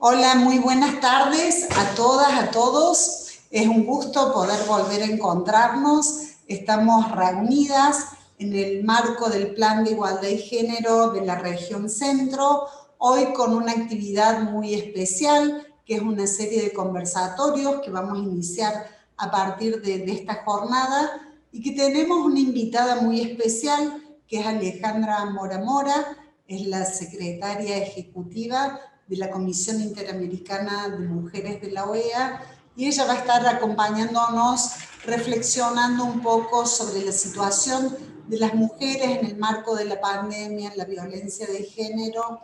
Hola, muy buenas tardes a todas, a todos. Es un gusto poder volver a encontrarnos. Estamos reunidas en el marco del Plan de Igualdad y Género de la región Centro, hoy con una actividad muy especial, que es una serie de conversatorios que vamos a iniciar a partir de esta jornada y que tenemos una invitada muy especial, que es Alejandra Mora Mora, es la secretaria ejecutiva de la Comisión Interamericana de Mujeres de la OEA, y ella va a estar acompañándonos, reflexionando un poco sobre la situación de las mujeres en el marco de la pandemia, la violencia de género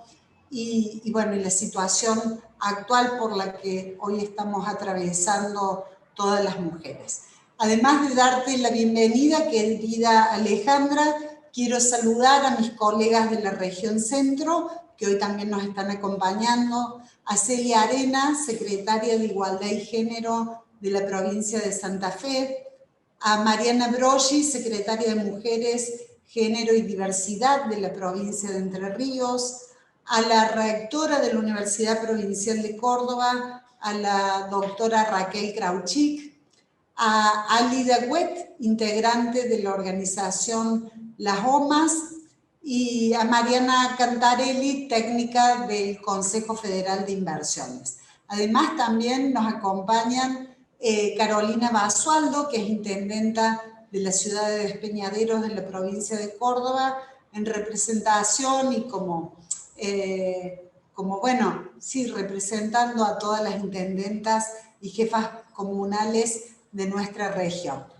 y bueno, y la situación actual por la que hoy estamos atravesando todas las mujeres. Además de darte la bienvenida, querida Alejandra, quiero saludar a mis colegas de la región Centro, que hoy también nos están acompañando, a Celia Arena, secretaria de Igualdad y Género de la provincia de Santa Fe, a Mariana Broggi, secretaria de Mujeres, Género y Diversidad de la provincia de Entre Ríos, a la rectora de la Universidad Provincial de Córdoba, a la doctora Raquel Krauchik, a Alida Wet, integrante de la organización Las OMAS, y a Mariana Cantarelli, técnica del Consejo Federal de Inversiones. Además, también nos acompañan Carolina Basualdo, que es intendenta de la ciudad de Despeñaderos de la provincia de Córdoba, en representación y bueno, sí, representando a todas las intendentas y jefas comunales de nuestra región.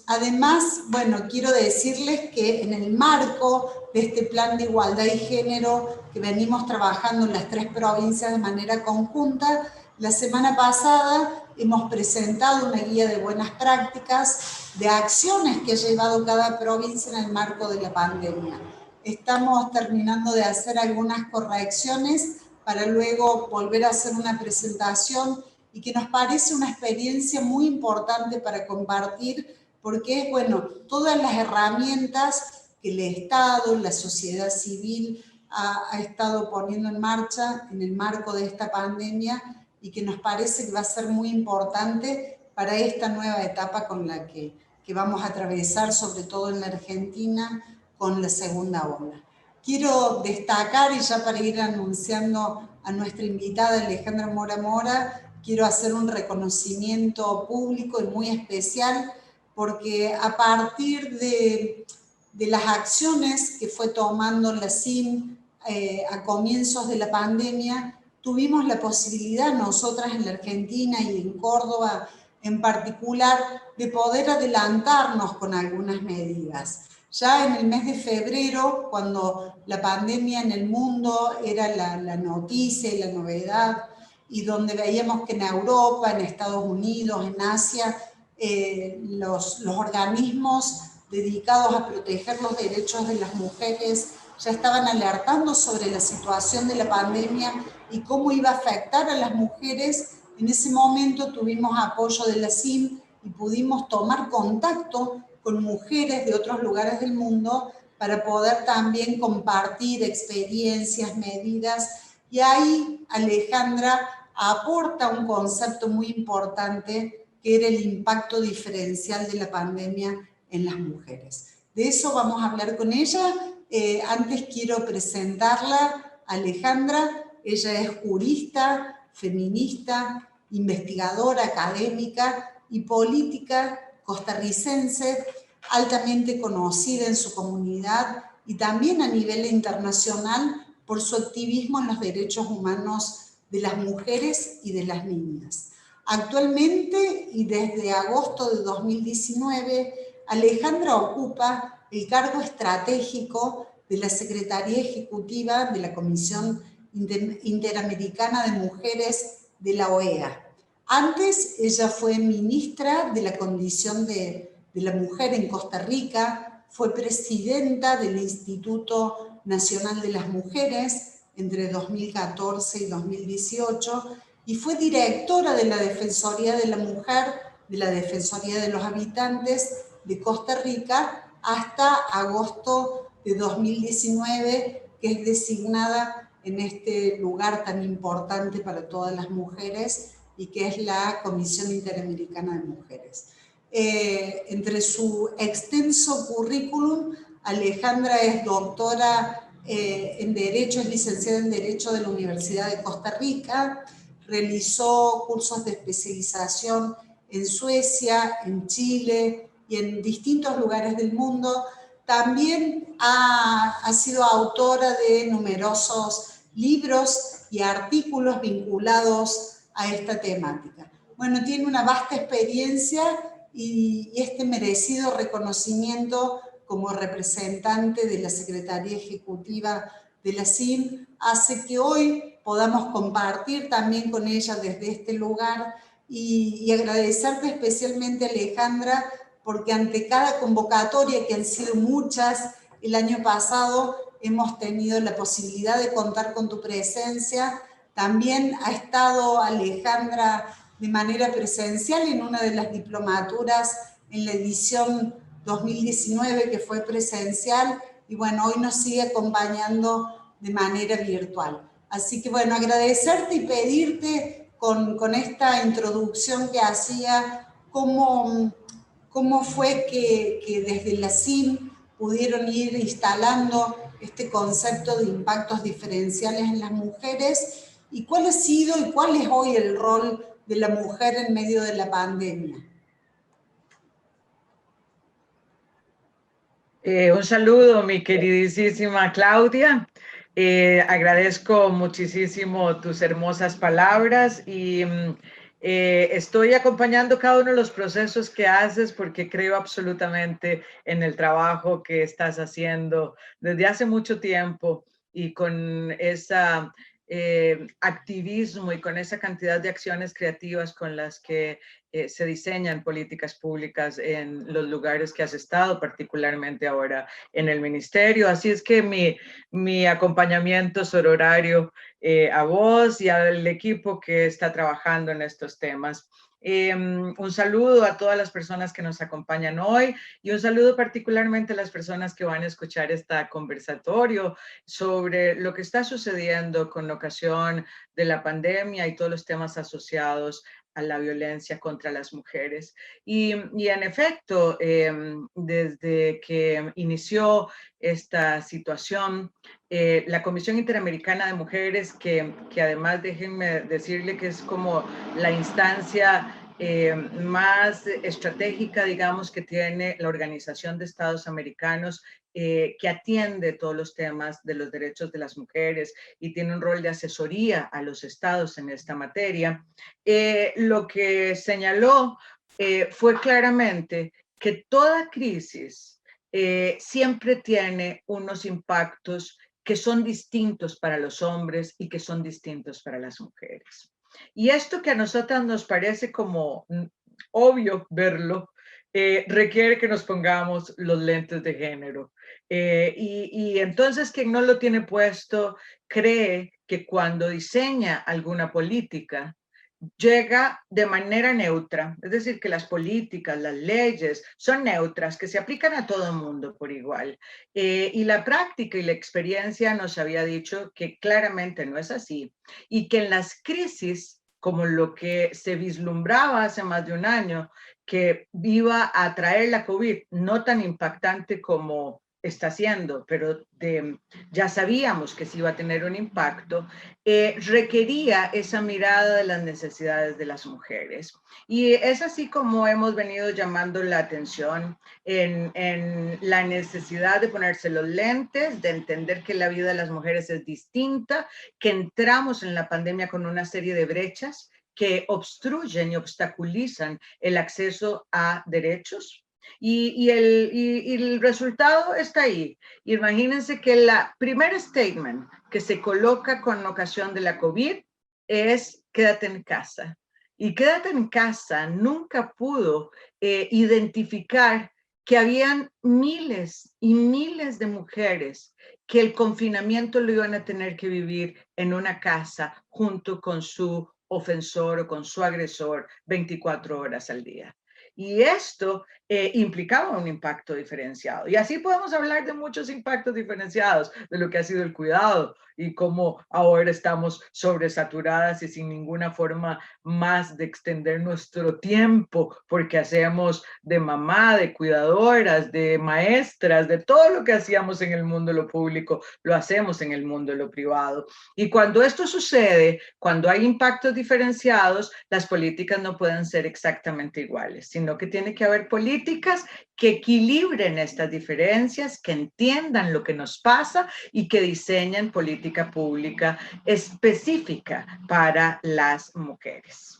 Además, bueno, quiero decirles que en el marco de este plan de igualdad y género que venimos trabajando en las 3 provincias de manera conjunta, la semana pasada hemos presentado una guía de buenas prácticas de acciones que ha llevado cada provincia en el marco de la pandemia. Estamos terminando de hacer algunas correcciones para luego volver a hacer una presentación y que nos parece una experiencia muy importante para compartir, porque es, bueno, todas las herramientas que el Estado, la sociedad civil ha estado poniendo en marcha en el marco de esta pandemia y que nos parece que va a ser muy importante para esta nueva etapa con la que vamos a atravesar, sobre todo en la Argentina, con la segunda ola. Quiero destacar, y ya para ir anunciando a nuestra invitada Alejandra Mora Mora, quiero hacer un reconocimiento público y muy especial, porque a partir de las acciones que fue tomando la CIM a comienzos de la pandemia, tuvimos la posibilidad nosotras en la Argentina y en Córdoba en particular de poder adelantarnos con algunas medidas. Ya en el mes de febrero, cuando la pandemia en el mundo era la noticia y la novedad, y donde veíamos que en Europa, en Estados Unidos, en Asia, los organismos dedicados a proteger los derechos de las mujeres ya estaban alertando sobre la situación de la pandemia y cómo iba a afectar a las mujeres. En ese momento tuvimos apoyo de la CIM y pudimos tomar contacto con mujeres de otros lugares del mundo para poder también compartir experiencias, medidas. Y ahí Alejandra aporta un concepto muy importante, que era el impacto diferencial de la pandemia en las mujeres. De eso vamos a hablar con ella. Antes quiero presentarla, Alejandra. Ella es jurista, feminista, investigadora académica y política costarricense, altamente conocida en su comunidad y también a nivel internacional por su activismo en los derechos humanos de las mujeres y de las niñas. Actualmente, y desde agosto de 2019, Alejandra ocupa el cargo estratégico de la Secretaría Ejecutiva de la Comisión Interamericana de Mujeres de la OEA. Antes, ella fue ministra de la Condición de la Mujer en Costa Rica, fue presidenta del Instituto Nacional de las Mujeres entre 2014 y 2018 y fue directora de la Defensoría de la Mujer, de la Defensoría de los Habitantes de Costa Rica hasta agosto de 2019, que es designada en este lugar tan importante para todas las mujeres y que es la Comisión Interamericana de Mujeres. Entre su extenso currículum, Alejandra es doctora en Derecho, es licenciada en Derecho de la Universidad de Costa Rica, realizó cursos de especialización en Suecia, en Chile y en distintos lugares del mundo. También ha sido autora de numerosos libros y artículos vinculados a esta temática. Bueno, tiene una vasta experiencia y este merecido reconocimiento como representante de la Secretaría Ejecutiva de la CIM hace que hoy podamos compartir también con ella desde este lugar y agradecerte especialmente, Alejandra, porque ante cada convocatoria, que han sido muchas, el año pasado hemos tenido la posibilidad de contar con tu presencia. También ha estado Alejandra de manera presencial en una de las diplomaturas en la edición 2019, que fue presencial, y bueno, hoy nos sigue acompañando de manera virtual. Así que bueno, agradecerte y pedirte con esta introducción que hacía, cómo fue que desde la CIM pudieron ir instalando este concepto de impactos diferenciales en las mujeres y cuál ha sido y cuál es hoy el rol de la mujer en medio de la pandemia. Un saludo, mi queridísima Claudia. Agradezco muchísimo tus hermosas palabras y estoy acompañando cada uno de los procesos que haces porque creo absolutamente en el trabajo que estás haciendo desde hace mucho tiempo y con esa activismo y con esa cantidad de acciones creativas con las que se diseñan políticas públicas en los lugares que has estado, particularmente ahora en el ministerio. Así es que mi acompañamiento sororario a vos y al equipo que está trabajando en estos temas. Un saludo a todas las personas que nos acompañan hoy y un saludo particularmente a las personas que van a escuchar este conversatorio sobre lo que está sucediendo con ocasión de la pandemia y todos los temas asociados a la violencia contra las mujeres. Y en efecto, desde que inició esta situación, la Comisión Interamericana de Mujeres, que además déjenme decirle que es como la instancia más estratégica, digamos, que tiene la Organización de Estados Americanos, que atiende todos los temas de los derechos de las mujeres y tiene un rol de asesoría a los estados en esta materia. Lo que señaló fue claramente que toda crisis siempre tiene unos impactos que son distintos para los hombres y que son distintos para las mujeres. Y esto que a nosotras nos parece como obvio verlo, requiere que nos pongamos los lentes de género. Y entonces quien no lo tiene puesto cree que cuando diseña alguna política, llega de manera neutra, es decir, que las políticas, las leyes son neutras, que se aplican a todo el mundo por igual. Y la práctica y la experiencia nos había dicho que claramente no es así y que en las crisis, como lo que se vislumbraba hace más de un año, que iba a traer la COVID, no tan impactante como está haciendo, pero ya sabíamos que sí iba a tener un impacto, requería esa mirada de las necesidades de las mujeres. Y es así como hemos venido llamando la atención en la necesidad de ponerse los lentes, de entender que la vida de las mujeres es distinta, que entramos en la pandemia con una serie de brechas que obstruyen y obstaculizan el acceso a derechos. Y el resultado está ahí. Imagínense que la primer statement que se coloca con ocasión de la COVID es quédate en casa. Y quédate en casa nunca pudo identificar que habían miles y miles de mujeres que el confinamiento lo iban a tener que vivir en una casa junto con su ofensor o con su agresor 24 horas al día. Y esto implicaba un impacto diferenciado. Y así podemos hablar de muchos impactos diferenciados de lo que ha sido el cuidado y cómo ahora estamos sobresaturadas y sin ninguna forma más de extender nuestro tiempo, porque hacemos de mamá, de cuidadoras, de maestras, de todo lo que hacíamos en el mundo de lo público, lo hacemos en el mundo de lo privado. Y cuando esto sucede, cuando hay impactos diferenciados, las políticas no pueden ser exactamente iguales, sino que tiene que haber políticas que equilibren estas diferencias, que entiendan lo que nos pasa y que diseñen política pública específica para las mujeres.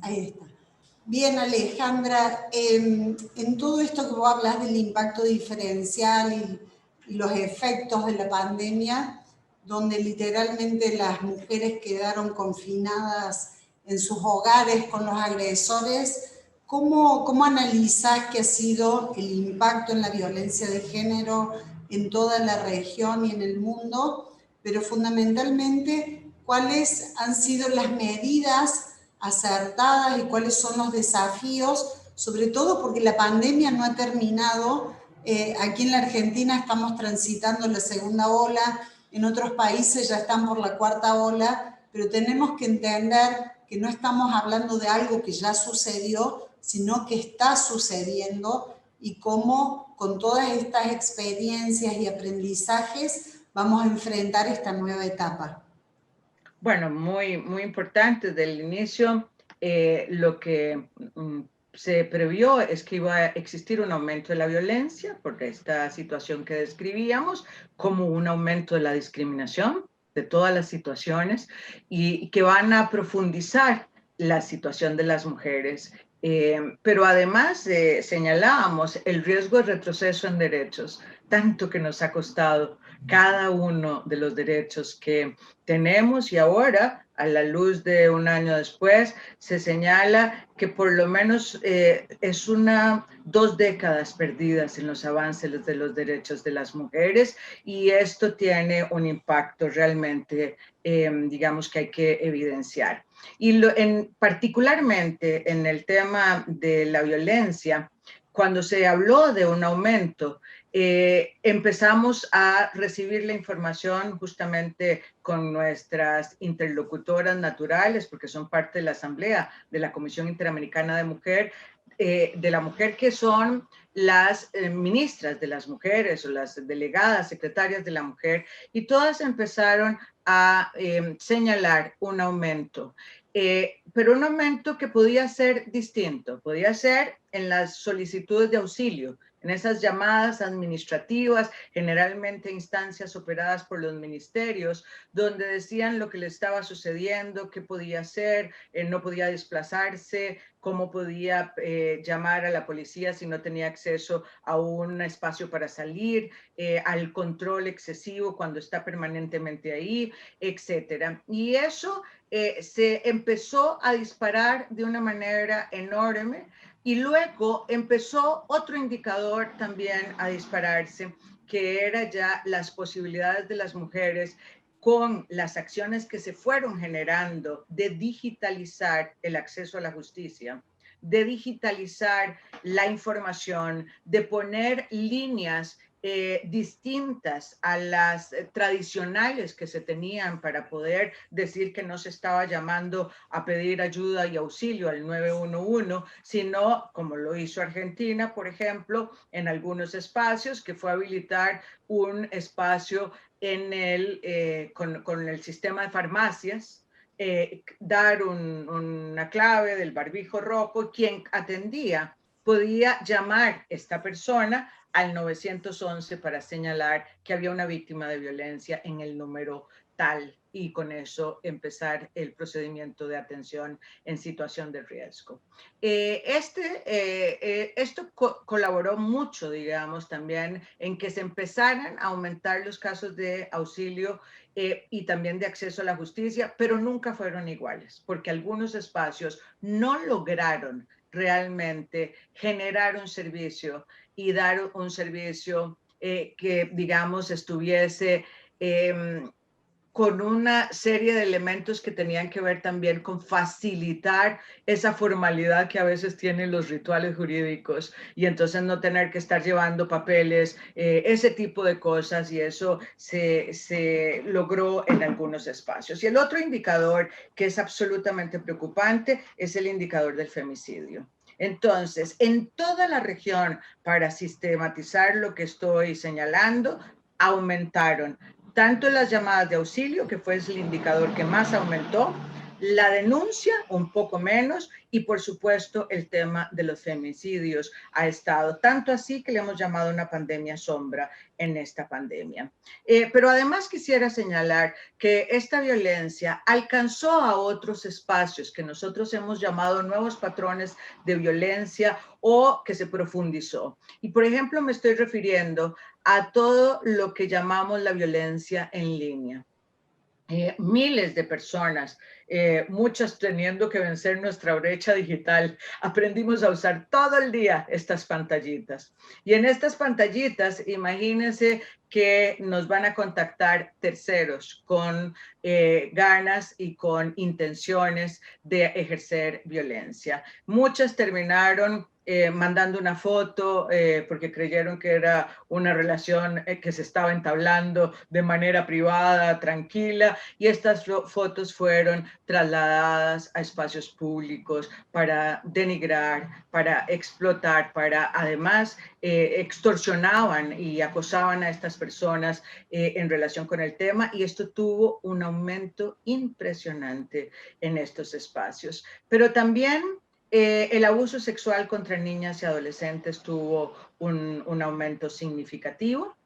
Ahí está. Bien, Alejandra, en todo esto que vos hablas del impacto diferencial y los efectos de la pandemia, donde literalmente las mujeres quedaron confinadas en sus hogares con los agresores, ¿cómo analizás que ha sido el impacto en la violencia de género en toda la región y en el mundo? Pero fundamentalmente, ¿cuáles han sido las medidas acertadas y cuáles son los desafíos, sobre todo porque la pandemia no ha terminado? Aquí en la Argentina estamos transitando la segunda ola, en otros países ya están por la cuarta ola, pero tenemos que entender que no estamos hablando de algo que ya sucedió, sino que está sucediendo y cómo con todas estas experiencias y aprendizajes vamos a enfrentar esta nueva etapa. Bueno, muy, muy importante. Desde el inicio, lo que se previó es que iba a existir un aumento de la violencia por esta situación que describíamos, como un aumento de la discriminación de todas las situaciones y que van a profundizar la situación de las mujeres. Pero además señalábamos el riesgo de retroceso en derechos, tanto que nos ha costado cada uno de los derechos que tenemos, y ahora, a la luz de un año después, se señala que por lo menos es 2 décadas perdidas en los avances de los derechos de las mujeres, y esto tiene un impacto realmente, digamos, que hay que evidenciar. Y particularmente en el tema de la violencia, cuando se habló de un aumento, empezamos a recibir la información justamente con nuestras interlocutoras naturales, porque son parte de la Asamblea de la Comisión Interamericana de la Mujer, que son las ministras de las mujeres o las delegadas, secretarias de la mujer, y todas empezaron a señalar un aumento. Pero un aumento que podía ser distinto, podía ser en las solicitudes de auxilio, en esas llamadas administrativas, generalmente instancias operadas por los ministerios, donde decían lo que le estaba sucediendo, qué podía hacer, no podía desplazarse, cómo podía llamar a la policía si no tenía acceso a un espacio para salir, al control excesivo cuando está permanentemente ahí, etcétera. Y eso se empezó a disparar de una manera enorme. Y luego empezó otro indicador también a dispararse, que era ya las posibilidades de las mujeres con las acciones que se fueron generando de digitalizar el acceso a la justicia, de digitalizar la información, de poner líneas distintas a las tradicionales que se tenían para poder decir que no se estaba llamando a pedir ayuda y auxilio al 911, sino como lo hizo Argentina, por ejemplo, en algunos espacios, que fue habilitar un espacio con el sistema de farmacias, dar una clave del barbijo rojo, quien atendía podía llamar a esta persona al 911 para señalar que había una víctima de violencia en el número tal, y con eso empezar el procedimiento de atención en situación de riesgo. Esto colaboró mucho, digamos, también en que se empezaran a aumentar los casos de auxilio y también de acceso a la justicia, pero nunca fueron iguales, porque algunos espacios no lograron realmente generar un servicio y dar un servicio que, digamos, estuviese con una serie de elementos que tenían que ver también con facilitar esa formalidad que a veces tienen los rituales jurídicos y entonces no tener que estar llevando papeles, ese tipo de cosas, y eso se logró en algunos espacios. Y el otro indicador que es absolutamente preocupante es el indicador del femicidio. Entonces, en toda la región, para sistematizar lo que estoy señalando, aumentaron tanto las llamadas de auxilio, que fue el indicador que más aumentó, la denuncia un poco menos, y por supuesto el tema de los femicidios ha estado tanto así que le hemos llamado una pandemia sombra en esta pandemia. Pero además quisiera señalar que esta violencia alcanzó a otros espacios que nosotros hemos llamado nuevos patrones de violencia o que se profundizó. Y por ejemplo me estoy refiriendo a todo lo que llamamos la violencia en línea. Miles de personas, muchas teniendo que vencer nuestra brecha digital, aprendimos a usar todo el día estas pantallitas. Y en estas pantallitas, imagínense que nos van a contactar terceros con ganas y con intenciones de ejercer violencia. Muchas terminaron mandando una foto porque creyeron que era una relación que se estaba entablando de manera privada, tranquila, y estas fotos fueron trasladadas a espacios públicos para denigrar, para explotar, para además extorsionaban y acosaban a estas personas en relación con el tema, y esto tuvo un aumento impresionante en estos espacios. Pero también el abuso sexual contra niñas y adolescentes tuvo un aumento significativo.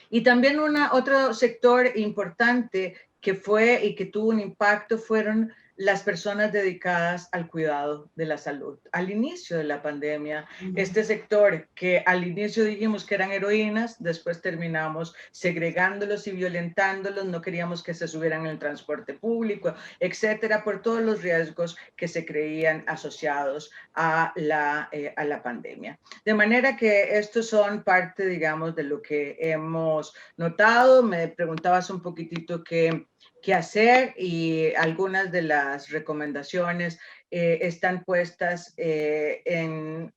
Y también otro sector importante que fue y que tuvo un impacto fueron las personas dedicadas al cuidado de la salud. Al inicio de la pandemia, este sector que al inicio dijimos que eran heroínas, después terminamos segregándolos y violentándolos, no queríamos que se subieran en el transporte público, etcétera, por todos los riesgos que se creían asociados a la pandemia. De manera que estos son parte, digamos, de lo que hemos notado. Me preguntabas un poquitito qué hacer, y algunas de las recomendaciones están puestas en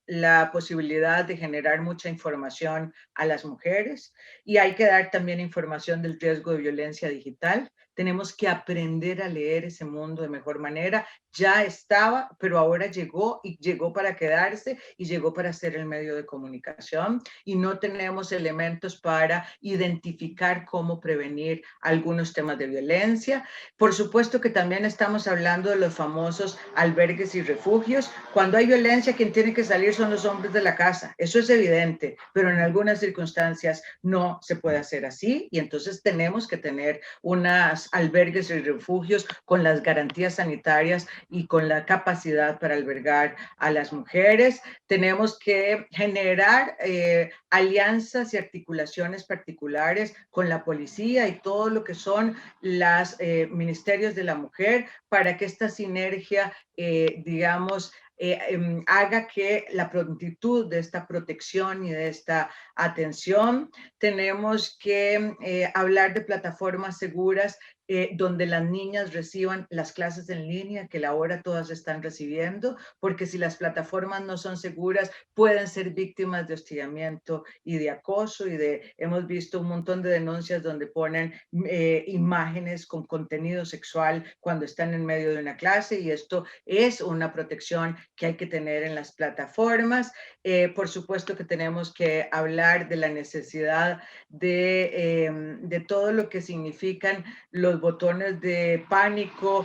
la posibilidad de generar mucha información a las mujeres, y hay que dar también información del riesgo de violencia digital. Tenemos que aprender a leer ese mundo de mejor manera. Ya estaba, pero ahora llegó, y llegó para quedarse, y llegó para ser el medio de comunicación, y no tenemos elementos para identificar cómo prevenir algunos temas de violencia. Por supuesto que también estamos hablando de los famosos albergues y refugios. Cuando hay violencia, quien tiene que salir son los hombres de la casa. Eso es evidente, pero en algunas circunstancias no se puede hacer así, y entonces tenemos que tener unos albergues y refugios con las garantías sanitarias y con la capacidad para albergar a las mujeres. Tenemos que generar alianzas y articulaciones particulares con la policía y todo lo que son los ministerios de la mujer, para que esta sinergia, digamos, haga que la prontitud de esta protección y de esta atención. Tenemos que hablar de plataformas seguras donde las niñas reciban las clases en línea que ahora todas están recibiendo, porque si las plataformas no son seguras, pueden ser víctimas de hostigamiento y de acoso, hemos visto un montón de denuncias donde ponen imágenes con contenido sexual cuando están en medio de una clase, y esto es una protección que hay que tener en las plataformas. Por supuesto que tenemos que hablar de la necesidad de todo lo que significan los botones de pánico,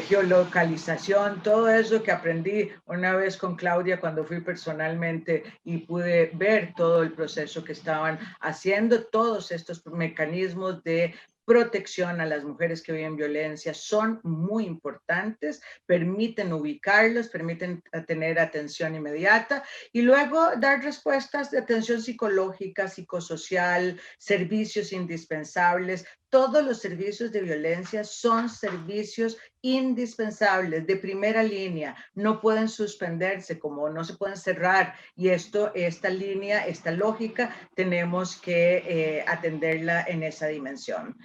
geolocalización, todo eso que aprendí una vez con Claudia cuando fui personalmente y pude ver todo el proceso que estaban haciendo. Todos estos mecanismos de protección a las mujeres que viven violencia son muy importantes, permiten ubicarlos, permiten tener atención inmediata, y luego dar respuestas de atención psicológica, psicosocial, servicios indispensables. Todos los servicios de violencia son servicios indispensables, de primera línea, no pueden suspenderse, como no se pueden cerrar, y esta línea, esta lógica, tenemos que atenderla en esa dimensión.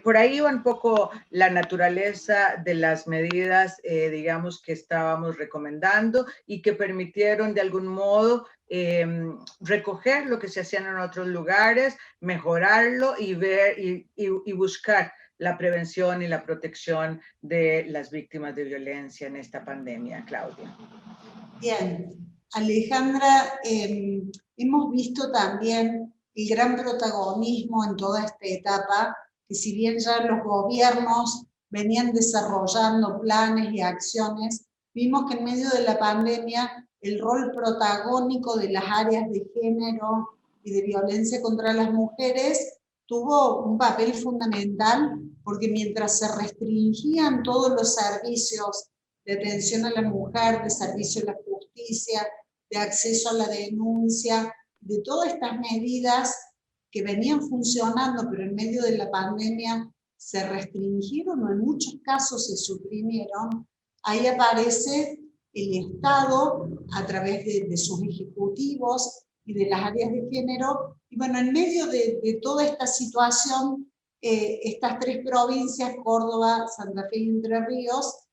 Por ahí va un poco la naturaleza de las medidas, digamos, que estábamos recomendando y que permitieron de algún modo recoger lo que se hacían en otros lugares, mejorarlo y ver y buscar la prevención y la protección de las víctimas de violencia en esta pandemia, Claudia. Bien, Alejandra, hemos visto también el gran protagonismo en toda esta etapa, que si bien ya los gobiernos venían desarrollando planes y acciones, vimos que en medio de la pandemia el rol protagónico de las áreas de género y de violencia contra las mujeres tuvo un papel fundamental, porque mientras se restringían todos los servicios de atención a la mujer, de servicio a la justicia, de acceso a la denuncia, de todas estas medidas que venían funcionando, pero en medio de la pandemia se restringieron o en muchos casos se suprimieron, ahí aparece el Estado a través de sus ejecutivos y de las áreas de género. Y bueno, en medio de toda esta situación, estas tres provincias, Córdoba, Santa Fe y Entre Ríos,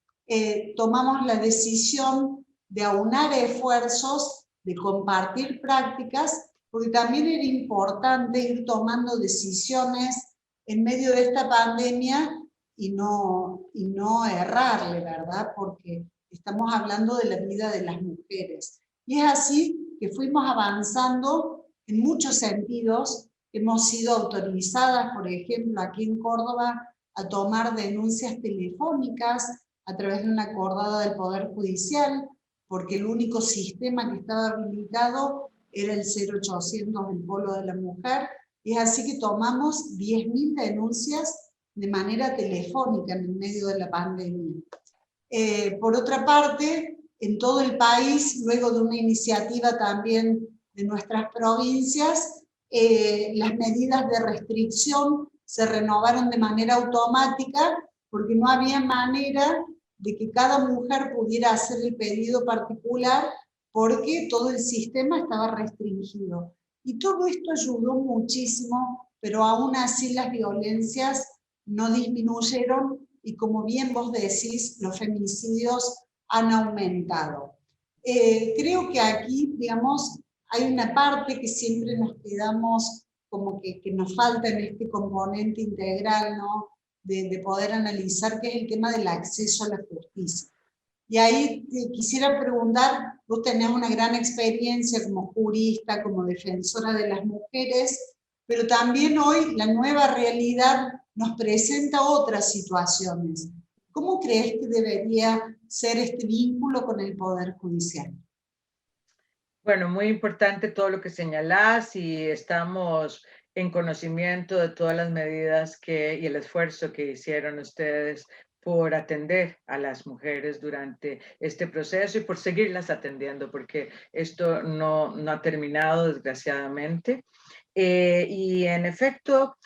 tomamos la decisión de aunar esfuerzos, de compartir prácticas, porque también era importante ir tomando decisiones en medio de esta pandemia y no errarle, ¿verdad? Porque estamos hablando de la vida de las mujeres. Y es así que fuimos avanzando en muchos sentidos. Hemos sido autorizadas, por ejemplo, aquí en Córdoba, a tomar denuncias telefónicas a través de una acordada del Poder Judicial, porque el único sistema que estaba habilitado era el 0800 del Polo de la Mujer, y es así que tomamos 10.000 denuncias de manera telefónica en el medio de la pandemia. Por otra parte, en todo el país, luego de una iniciativa también de nuestras provincias, las medidas de restricción se renovaron de manera automática, porque no había manera de que cada mujer pudiera hacer el pedido particular, porque todo el sistema estaba restringido. Y todo esto ayudó muchísimo, pero aún así las violencias no disminuyeron y, como bien vos decís, los feminicidios han aumentado. Creo que aquí, digamos, hay una parte que siempre nos quedamos como que nos falta en este componente integral, ¿no? De poder analizar, que es el tema del acceso a la justicia. Y ahí quisiera preguntar, vos tenés una gran experiencia como jurista, como defensora de las mujeres, pero también hoy la nueva realidad nos presenta otras situaciones. ¿Cómo crees que debería ser este vínculo con el Poder Judicial? Bueno, muy importante todo lo que señalás y estamos en conocimiento de todas las medidas y el esfuerzo que hicieron ustedes por atender a las mujeres durante este proceso y por seguirlas atendiendo, porque esto no ha terminado, desgraciadamente. Y en efecto,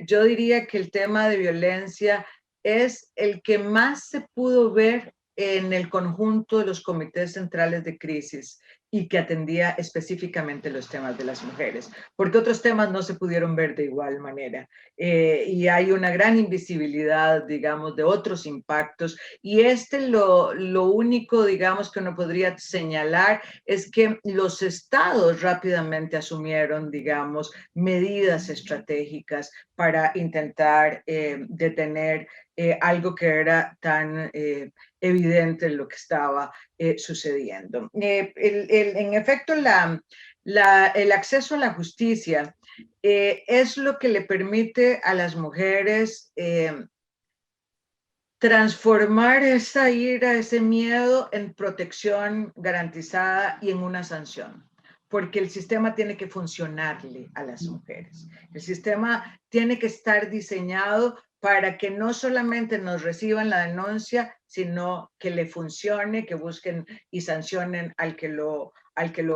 yo diría que el tema de violencia es el que más se pudo ver en el conjunto de los comités centrales de crisis y que atendía específicamente los temas de las mujeres, porque otros temas no se pudieron ver de igual manera. Y hay una gran invisibilidad, digamos, de otros impactos, y lo único, digamos, que uno podría señalar es que los estados rápidamente asumieron, digamos, medidas estratégicas para intentar detener algo que era tan evidente en lo que estaba sucediendo. En efecto, el acceso a la justicia es lo que le permite a las mujeres transformar esa ira, ese miedo en protección garantizada y en una sanción, porque el sistema tiene que funcionarle a las mujeres. El sistema tiene que estar diseñado para que no solamente nos reciban la denuncia, sino que le funcione, que busquen y sancionen al que lo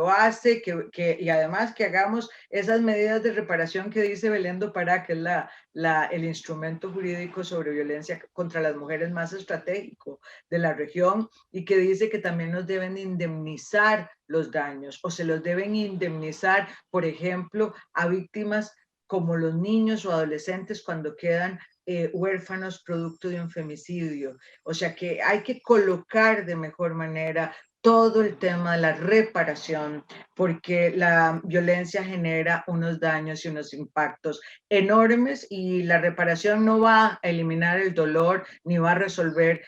hace, y además que hagamos esas medidas de reparación que dice Belén do Pará, que es el instrumento jurídico sobre violencia contra las mujeres más estratégico de la región, y que dice que también nos deben indemnizar los daños, o se los deben indemnizar, por ejemplo, a víctimas como los niños o adolescentes cuando quedan huérfanos producto de un femicidio. O sea que hay que colocar de mejor manera todo el tema de la reparación, porque la violencia genera unos daños y unos impactos enormes, y la reparación no va a eliminar el dolor ni va a resolver,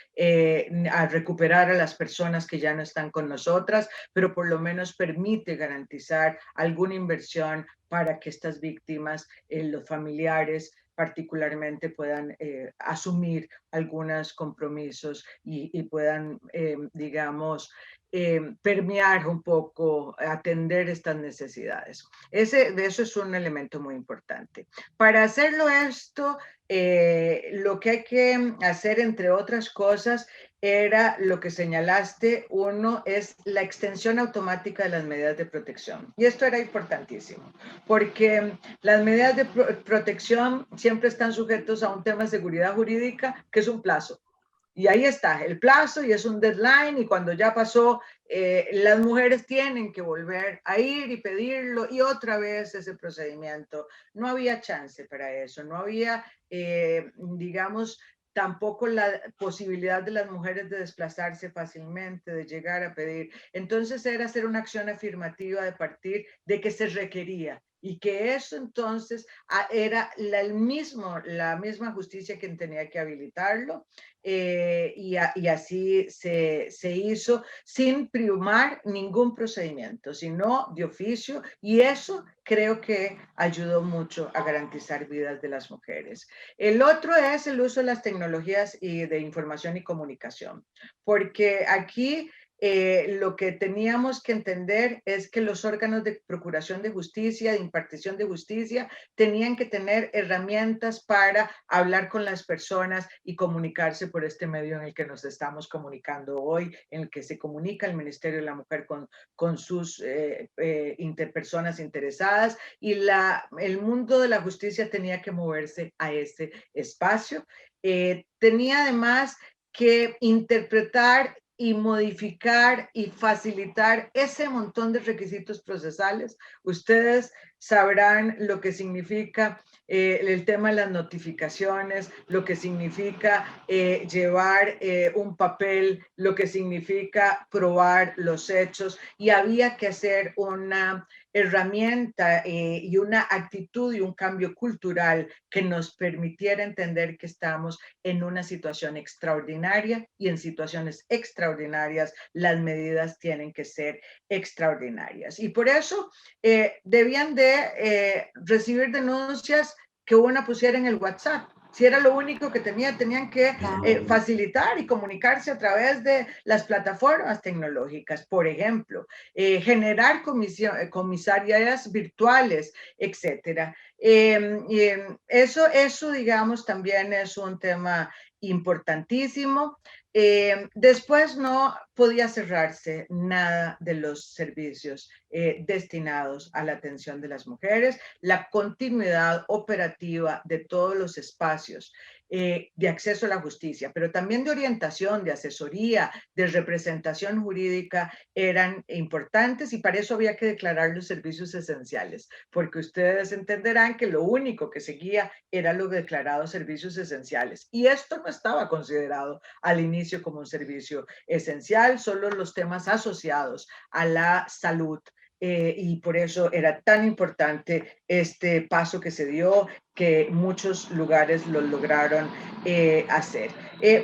a recuperar a las personas que ya no están con nosotras, pero por lo menos permite garantizar alguna inversión para que estas víctimas, los familiares particularmente, puedan asumir algunos compromisos y puedan, digamos, permear un poco, atender estas necesidades. De eso es un elemento muy importante. Para hacerlo esto, lo que hay que hacer, entre otras cosas, era lo que señalaste. Uno es la extensión automática de las medidas de protección. Y esto era importantísimo, porque las medidas de protección siempre están sujetos a un tema de seguridad jurídica, que es un plazo. Y ahí está el plazo, y es un deadline, y cuando ya pasó, las mujeres tienen que volver a ir y pedirlo, y otra vez ese procedimiento. No había chance para eso, no había, digamos, tampoco la posibilidad de las mujeres de desplazarse fácilmente, de llegar a pedir. Entonces era hacer una acción afirmativa de partir de que se requería, y que eso entonces era la misma justicia quien tenía que habilitarlo, y así se hizo, sin primar ningún procedimiento, sino de oficio, y eso creo que ayudó mucho a garantizar vidas de las mujeres. El otro es el uso de las tecnologías y de información y comunicación, porque aquí lo que teníamos que entender es que los órganos de procuración de justicia, de impartición de justicia, tenían que tener herramientas para hablar con las personas y comunicarse por este medio en el que nos estamos comunicando hoy, en el que se comunica el Ministerio de la Mujer con sus personas interesadas, y el mundo de la justicia tenía que moverse a ese espacio. Tenía además que interpretar y modificar y facilitar ese montón de requisitos procesales. Ustedes sabrán lo que significa el tema de las notificaciones, lo que significa llevar un papel, lo que significa probar los hechos, y había que hacer una herramienta y una actitud y un cambio cultural que nos permitiera entender que estamos en una situación extraordinaria, y en situaciones extraordinarias las medidas tienen que ser extraordinarias. Y por eso debían de recibir denuncias que una pusiera en el WhatsApp. Si era lo único que tenían que facilitar y comunicarse a través de las plataformas tecnológicas, por ejemplo, generar comisarias virtuales, etcétera. Eso, digamos, también es un tema importantísimo. Después no podía cerrarse nada de los servicios destinados a la atención de las mujeres, la continuidad operativa de todos los espacios de acceso a la justicia, pero también de orientación, de asesoría, de representación jurídica, eran importantes, y para eso había que declarar los servicios esenciales, porque ustedes entenderán que lo único que seguía era lo declarado servicios esenciales, y esto no estaba considerado al inicio como un servicio esencial, solo los temas asociados a la salud. Y por eso era tan importante este paso que se dio, que muchos lugares lo lograron hacer.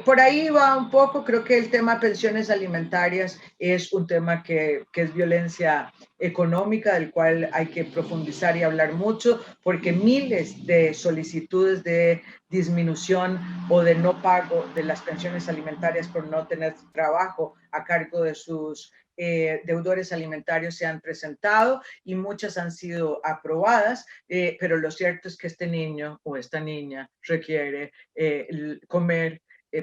Por ahí va un poco. Creo que el tema pensiones alimentarias es un tema que es violencia económica, del cual hay que profundizar y hablar mucho, porque miles de solicitudes de disminución o de no pago de las pensiones alimentarias por no tener trabajo a cargo de sus deudores alimentarios se han presentado, y muchas han sido aprobadas, pero lo cierto es que este niño o esta niña requiere comer,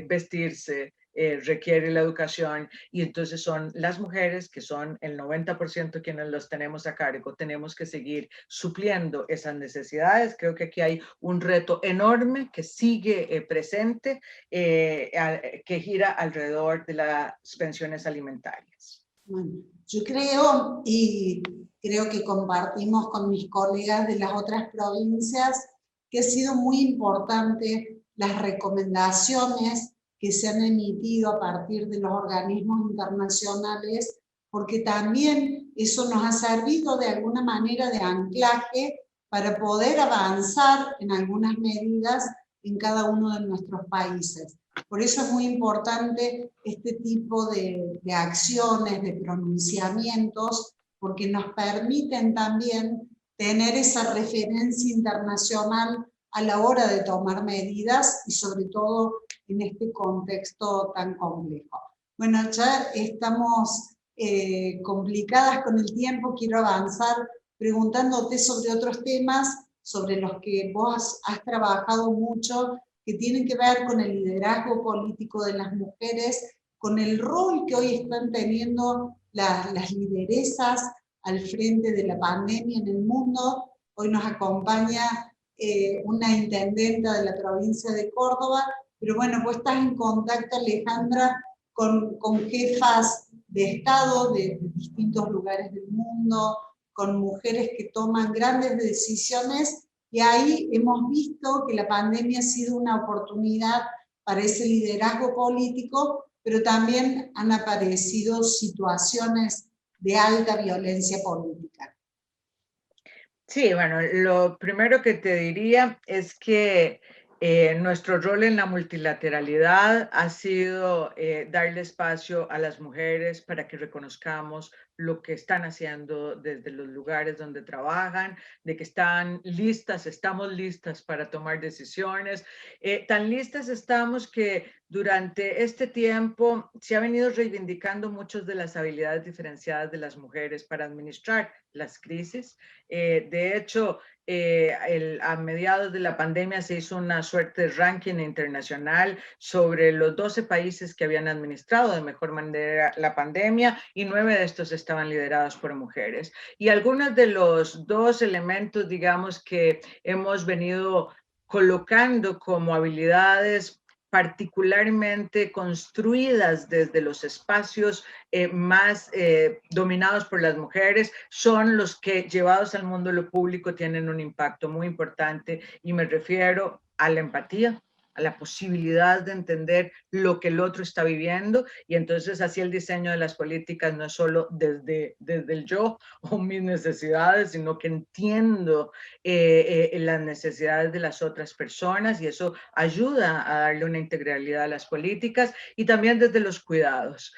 vestirse, requiere la educación, y entonces son las mujeres, que son el 90% quienes los tenemos a cargo. Tenemos que seguir supliendo esas necesidades. Creo que aquí hay un reto enorme que sigue presente, que gira alrededor de las pensiones alimentarias. Bueno, yo creo, y creo que compartimos con mis colegas de las otras provincias, que ha sido muy importante las recomendaciones que se han emitido a partir de los organismos internacionales, porque también eso nos ha servido de alguna manera de anclaje para poder avanzar en algunas medidas en cada uno de nuestros países. Por eso es muy importante este tipo de acciones, de pronunciamientos, porque nos permiten también tener esa referencia internacional a la hora de tomar medidas y sobre todo en este contexto tan complejo. Bueno, ya estamos complicadas con el tiempo, quiero avanzar preguntándote sobre otros temas sobre los que vos has trabajado mucho, que tienen que ver con el liderazgo político de las mujeres, con el rol que hoy están teniendo las lideresas al frente de la pandemia en el mundo. Hoy nos acompaña una intendenta de la provincia de Córdoba, pero bueno, vos estás en contacto, Alejandra, con jefas de Estado de distintos lugares del mundo, con mujeres que toman grandes decisiones, y ahí hemos visto que la pandemia ha sido una oportunidad para ese liderazgo político, pero también han aparecido situaciones de alta violencia política. Sí, bueno, lo primero que te diría es que nuestro rol en la multilateralidad ha sido darle espacio a las mujeres para que reconozcamos lo que están haciendo desde los lugares donde trabajan, de que están listas, estamos listas para tomar decisiones. Tan listas estamos que durante este tiempo se ha venido reivindicando muchas de las habilidades diferenciadas de las mujeres para administrar las crisis. De hecho, a mediados de la pandemia se hizo una suerte de ranking internacional sobre los 12 países que habían administrado de mejor manera la pandemia, y 9 de estos estaban liderados por mujeres. Y algunos de los dos elementos, digamos, que hemos venido colocando como habilidades particularmente construidas desde los espacios más dominados por las mujeres, son los que llevados al mundo de lo público tienen un impacto muy importante, y me refiero a la empatía, a la posibilidad de entender lo que el otro está viviendo, y entonces así el diseño de las políticas no es solo desde el yo o mis necesidades, sino que entiendo las necesidades de las otras personas, y eso ayuda a darle una integralidad a las políticas, y también desde los cuidados.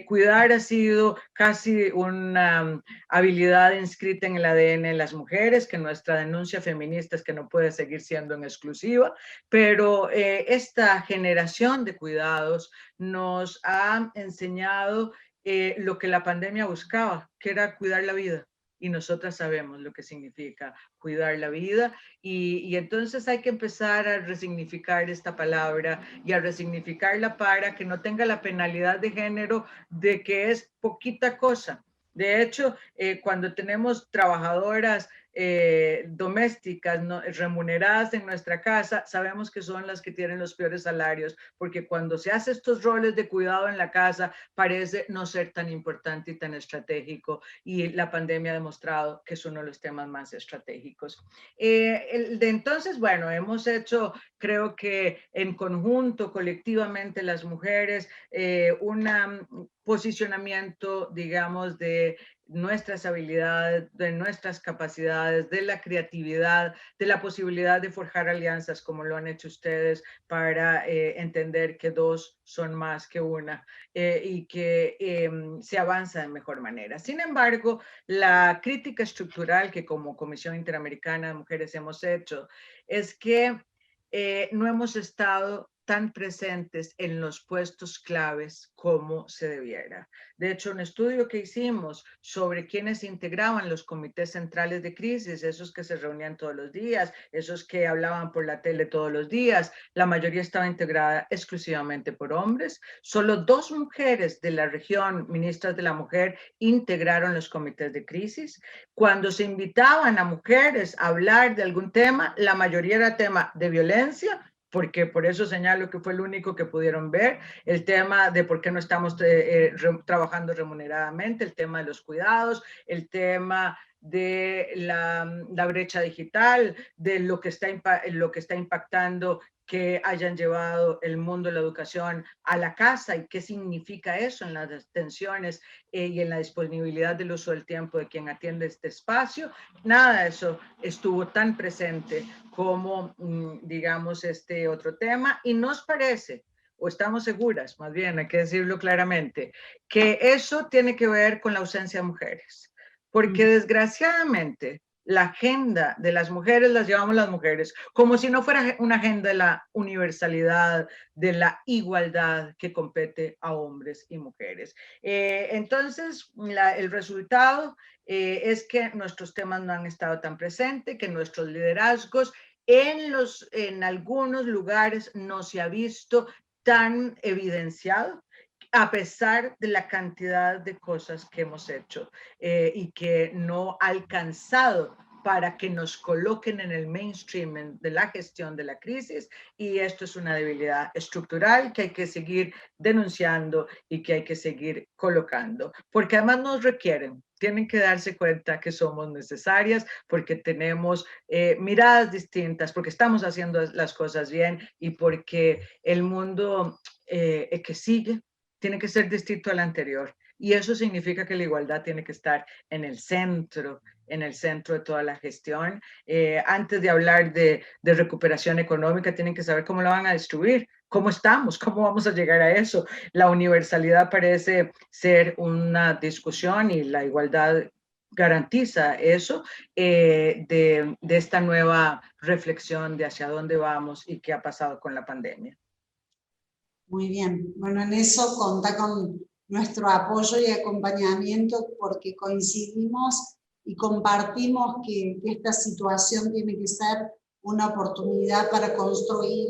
Cuidar ha sido casi una habilidad inscrita en el ADN de las mujeres, que nuestra denuncia feminista es que no puede seguir siendo en exclusiva, pero esta generación de cuidados nos ha enseñado lo que la pandemia buscaba, que era cuidar la vida. Y nosotras sabemos lo que significa cuidar la vida, y entonces hay que empezar a resignificar esta palabra y a resignificarla para que no tenga la penalidad de género de que es poquita cosa. De hecho, cuando tenemos trabajadoras domésticas remuneradas en nuestra casa, sabemos que son las que tienen los peores salarios, porque cuando se hace estos roles de cuidado en la casa parece no ser tan importante y tan estratégico, y la pandemia ha demostrado que es uno de los temas más estratégicos. De entonces, bueno, hemos hecho, creo que en conjunto, colectivamente, las mujeres, un posicionamiento, digamos, de nuestras habilidades, de nuestras capacidades, de la creatividad, de la posibilidad de forjar alianzas como lo han hecho ustedes para entender que dos son más que una, y que se avanza de mejor manera. Sin embargo, la crítica estructural que como Comisión Interamericana de Mujeres hemos hecho es que no hemos estado tan presentes en los puestos claves como se debiera. De hecho, un estudio que hicimos sobre quienes integraban los comités centrales de crisis, esos que se reunían todos los días, esos que hablaban por la tele todos los días, la mayoría estaba integrada exclusivamente por hombres. Solo 2 mujeres de la región, ministras de la mujer, integraron los comités de crisis. Cuando se invitaban a mujeres a hablar de algún tema, la mayoría era tema de violencia, porque por eso señalo que fue el único que pudieron ver, el tema de por qué no estamos trabajando remuneradamente, el tema de los cuidados, el tema de la brecha digital, de lo que está impactando que hayan llevado el mundo de la educación a la casa y qué significa eso en las tensiones y en la disponibilidad del uso del tiempo de quien atiende este espacio. Nada de eso estuvo tan presente como, digamos, este otro tema, y nos parece, o estamos seguras, más bien, hay que decirlo claramente, que eso tiene que ver con la ausencia de mujeres, porque desgraciadamente la agenda de las mujeres las llevamos las mujeres, como si no fuera una agenda de la universalidad, de la igualdad que compete a hombres y mujeres. Entonces, el resultado es que nuestros temas no han estado tan presentes, que nuestros liderazgos en algunos lugares no se ha visto tan evidenciado, a pesar de la cantidad de cosas que hemos hecho y que no ha alcanzado para que nos coloquen en el mainstream de la gestión de la crisis, y esto es una debilidad estructural que hay que seguir denunciando y que hay que seguir colocando, porque además nos requieren, tienen que darse cuenta que somos necesarias, porque tenemos miradas distintas, porque estamos haciendo las cosas bien y porque el mundo que sigue tiene que ser distinto al anterior. Y eso significa que la igualdad tiene que estar en el centro de toda la gestión. Antes de hablar de recuperación económica, tienen que saber cómo la van a distribuir, cómo estamos, cómo vamos a llegar a eso. La universalidad parece ser una discusión y la igualdad garantiza eso de esta nueva reflexión de hacia dónde vamos y qué ha pasado con la pandemia. Muy bien, bueno, en eso contá con nuestro apoyo y acompañamiento porque coincidimos y compartimos que esta situación tiene que ser una oportunidad para construir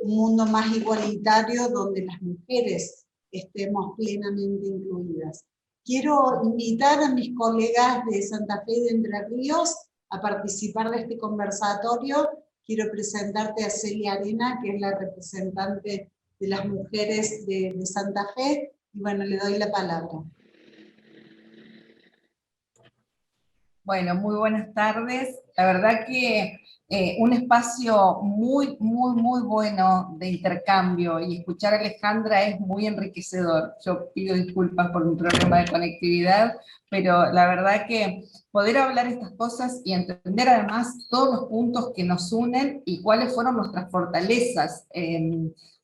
un mundo más igualitario donde las mujeres estemos plenamente incluidas. Quiero invitar a mis colegas de Santa Fe y de Entre Ríos a participar de este conversatorio. Quiero presentarte a Celia Arena, que es la representante de las mujeres de Santa Fe, y bueno, le doy la palabra. Bueno, muy buenas tardes. La verdad que un espacio muy bueno de intercambio, y escuchar a Alejandra es muy enriquecedor. Yo pido disculpas por mi problema de conectividad, pero la verdad que poder hablar estas cosas y entender además todos los puntos que nos unen y cuáles fueron nuestras fortalezas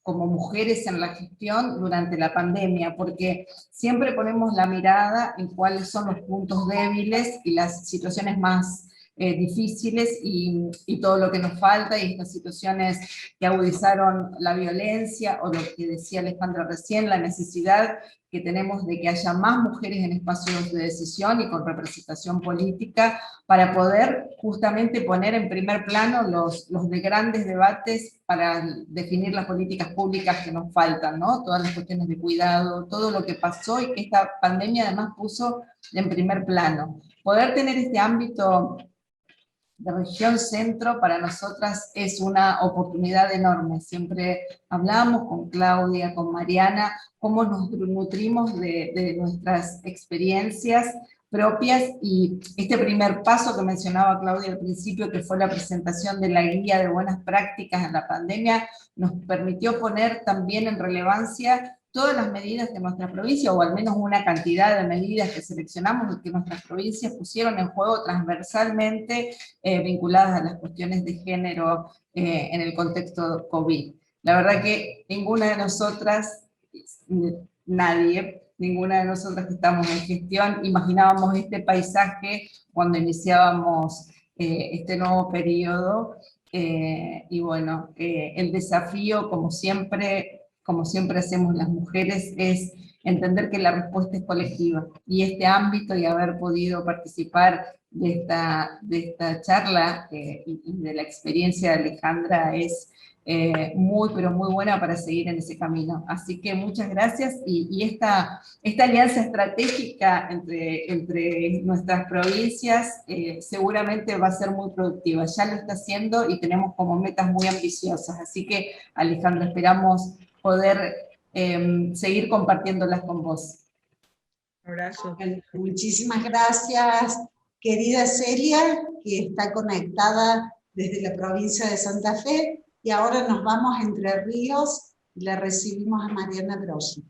como mujeres en la gestión durante la pandemia, porque siempre ponemos la mirada en cuáles son los puntos débiles y las situaciones más difíciles y todo lo que nos falta, y estas situaciones que agudizaron la violencia, o lo que decía Alejandra recién, la necesidad que tenemos de que haya más mujeres en espacios de decisión y con representación política, para poder justamente poner en primer plano los de grandes debates para definir las políticas públicas que nos faltan, ¿no? Todas las cuestiones de cuidado, todo lo que pasó y que esta pandemia además puso en primer plano. Poder tener este ámbito de región centro para nosotras es una oportunidad enorme. Siempre hablamos con Claudia, con Mariana, cómo nos nutrimos de nuestras experiencias propias, y este primer paso que mencionaba Claudia al principio, que fue la presentación de la guía de buenas prácticas en la pandemia, nos permitió poner también en relevancia todas las medidas que nuestra provincia, o al menos una cantidad de medidas que seleccionamos y que nuestras provincias pusieron en juego transversalmente, vinculadas a las cuestiones de género en el contexto COVID. La verdad que ninguna de nosotras, ninguna de nosotras que estamos en gestión, imaginábamos este paisaje cuando iniciábamos este nuevo periodo, y bueno, el desafío, como siempre hacemos las mujeres, es entender que la respuesta es colectiva, y este ámbito y haber podido participar de esta charla y de la experiencia de Alejandra es muy, pero muy buena para seguir en ese camino. Así que muchas gracias, y esta alianza estratégica entre nuestras provincias seguramente va a ser muy productiva. Ya lo está haciendo y tenemos como metas muy ambiciosas. Así que, Alejandra, esperamos poder seguir compartiéndolas con vos. Un abrazo. Muchísimas gracias, querida Celia, que está conectada desde la provincia de Santa Fe, y ahora nos vamos a Entre Ríos y le recibimos a Mariana Grossi.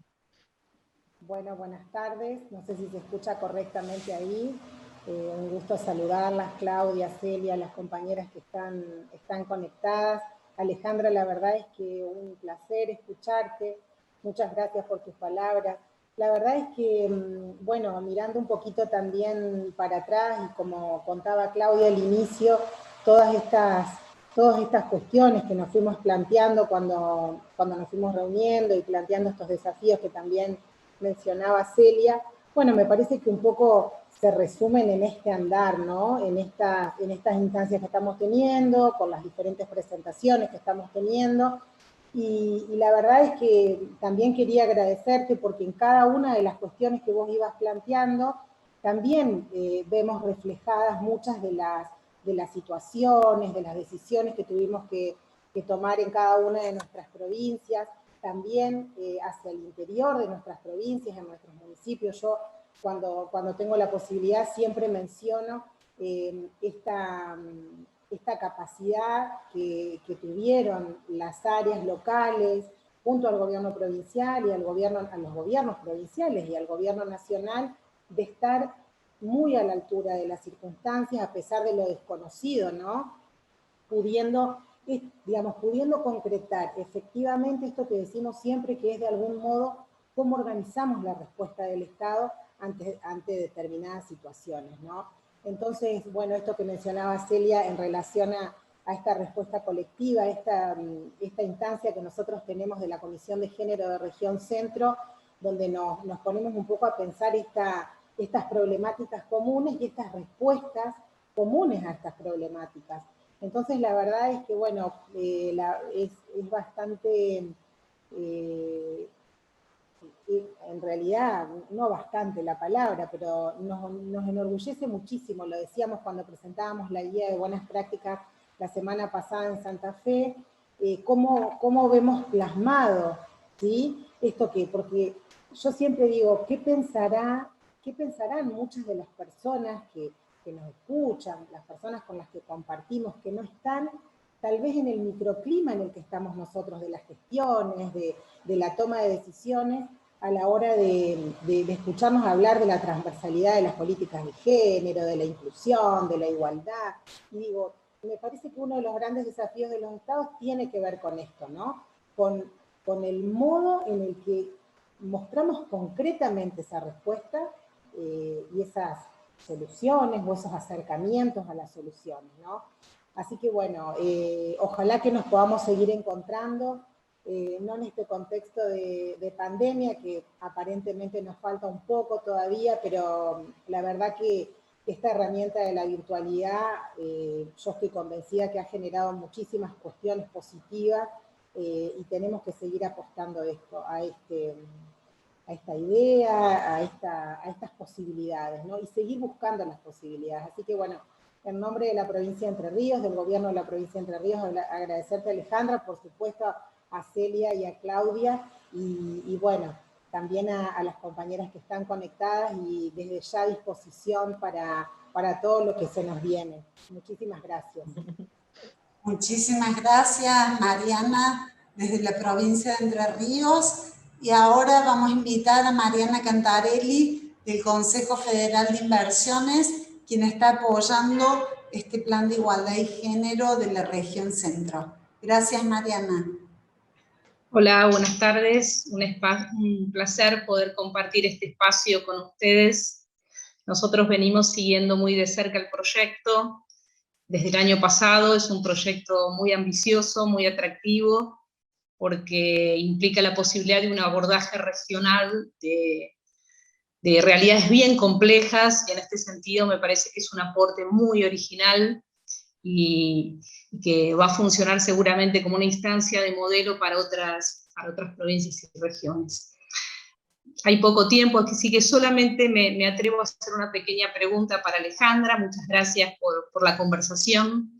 Bueno, buenas tardes, no sé si se escucha correctamente ahí. Un gusto saludarlas, Claudia, Celia, las compañeras que están conectadas. Alejandra, la verdad es que un placer escucharte. Muchas gracias por tus palabras. La verdad es que, bueno, mirando un poquito también para atrás, y como contaba Claudia al inicio, todas estas cuestiones que nos fuimos planteando cuando nos fuimos reuniendo y planteando estos desafíos que también mencionaba Celia, bueno, me parece que un poco se resumen en este andar, ¿no? En estas instancias que estamos teniendo, con las diferentes presentaciones que estamos teniendo, y la verdad es que también quería agradecerte porque en cada una de las cuestiones que vos ibas planteando, también vemos reflejadas muchas de las situaciones, de las decisiones que tuvimos que tomar en cada una de nuestras provincias, también hacia el interior de nuestras provincias, en nuestros municipios. Yo cuando tengo la posibilidad siempre menciono esta capacidad que tuvieron las áreas locales junto al gobierno provincial y a los gobiernos provinciales y al gobierno nacional de estar muy a la altura de las circunstancias a pesar de lo desconocido, ¿no? Pudiendo concretar efectivamente esto que decimos siempre, que es de algún modo cómo organizamos la respuesta del Estado ante determinadas situaciones, ¿no? Entonces, bueno, esto que mencionaba Celia en relación a esta respuesta colectiva, esta instancia que nosotros tenemos de la Comisión de Género de Región Centro, donde nos ponemos un poco a pensar estas problemáticas comunes y estas respuestas comunes a estas problemáticas. Entonces, la verdad es que, bueno, es bastante, en realidad, no bastante la palabra, pero nos enorgullece muchísimo, lo decíamos cuando presentábamos la guía de buenas prácticas la semana pasada en Santa Fe, cómo vemos plasmado, ¿sí? Porque yo siempre digo, ¿qué pensarán muchas de las personas que nos escuchan, las personas con las que compartimos, que no están tal vez en el microclima en el que estamos nosotros, de las gestiones, de la toma de decisiones, a la hora de escucharnos hablar de la transversalidad de las políticas de género, de la inclusión, de la igualdad? Y digo, me parece que uno de los grandes desafíos de los estados tiene que ver con esto, ¿no? Con el modo en el que mostramos concretamente esa respuesta y esas soluciones o esos acercamientos a las soluciones, ¿no? Así que bueno, ojalá que nos podamos seguir encontrando, no en este contexto de pandemia, que aparentemente nos falta un poco todavía, pero la verdad que esta herramienta de la virtualidad, yo estoy convencida que ha generado muchísimas cuestiones positivas y tenemos que seguir apostando a esta idea, a estas posibilidades, ¿no? Y seguir buscando las posibilidades. Así que bueno, en nombre de la provincia de Entre Ríos, del gobierno de la provincia de Entre Ríos, agradecerte, Alejandra, por supuesto a Celia y a Claudia, y bueno, también a las compañeras que están conectadas y desde ya a disposición para todo lo que se nos viene. Muchísimas gracias. Muchísimas gracias, Mariana, desde la provincia de Entre Ríos. Y ahora vamos a invitar a Mariana Cantarelli, del Consejo Federal de Inversiones, quien está apoyando este plan de igualdad y género de la región centro. Gracias, Mariana. Hola, buenas tardes. Un placer poder compartir este espacio con ustedes. Nosotros venimos siguiendo muy de cerca el proyecto. Desde el año pasado es un proyecto muy ambicioso, muy atractivo, porque implica la posibilidad de un abordaje regional de realidades bien complejas, y en este sentido me parece que es un aporte muy original y que va a funcionar seguramente como una instancia de modelo para otras provincias y regiones. Hay poco tiempo, así que solamente me atrevo a hacer una pequeña pregunta para Alejandra. Muchas gracias por la conversación.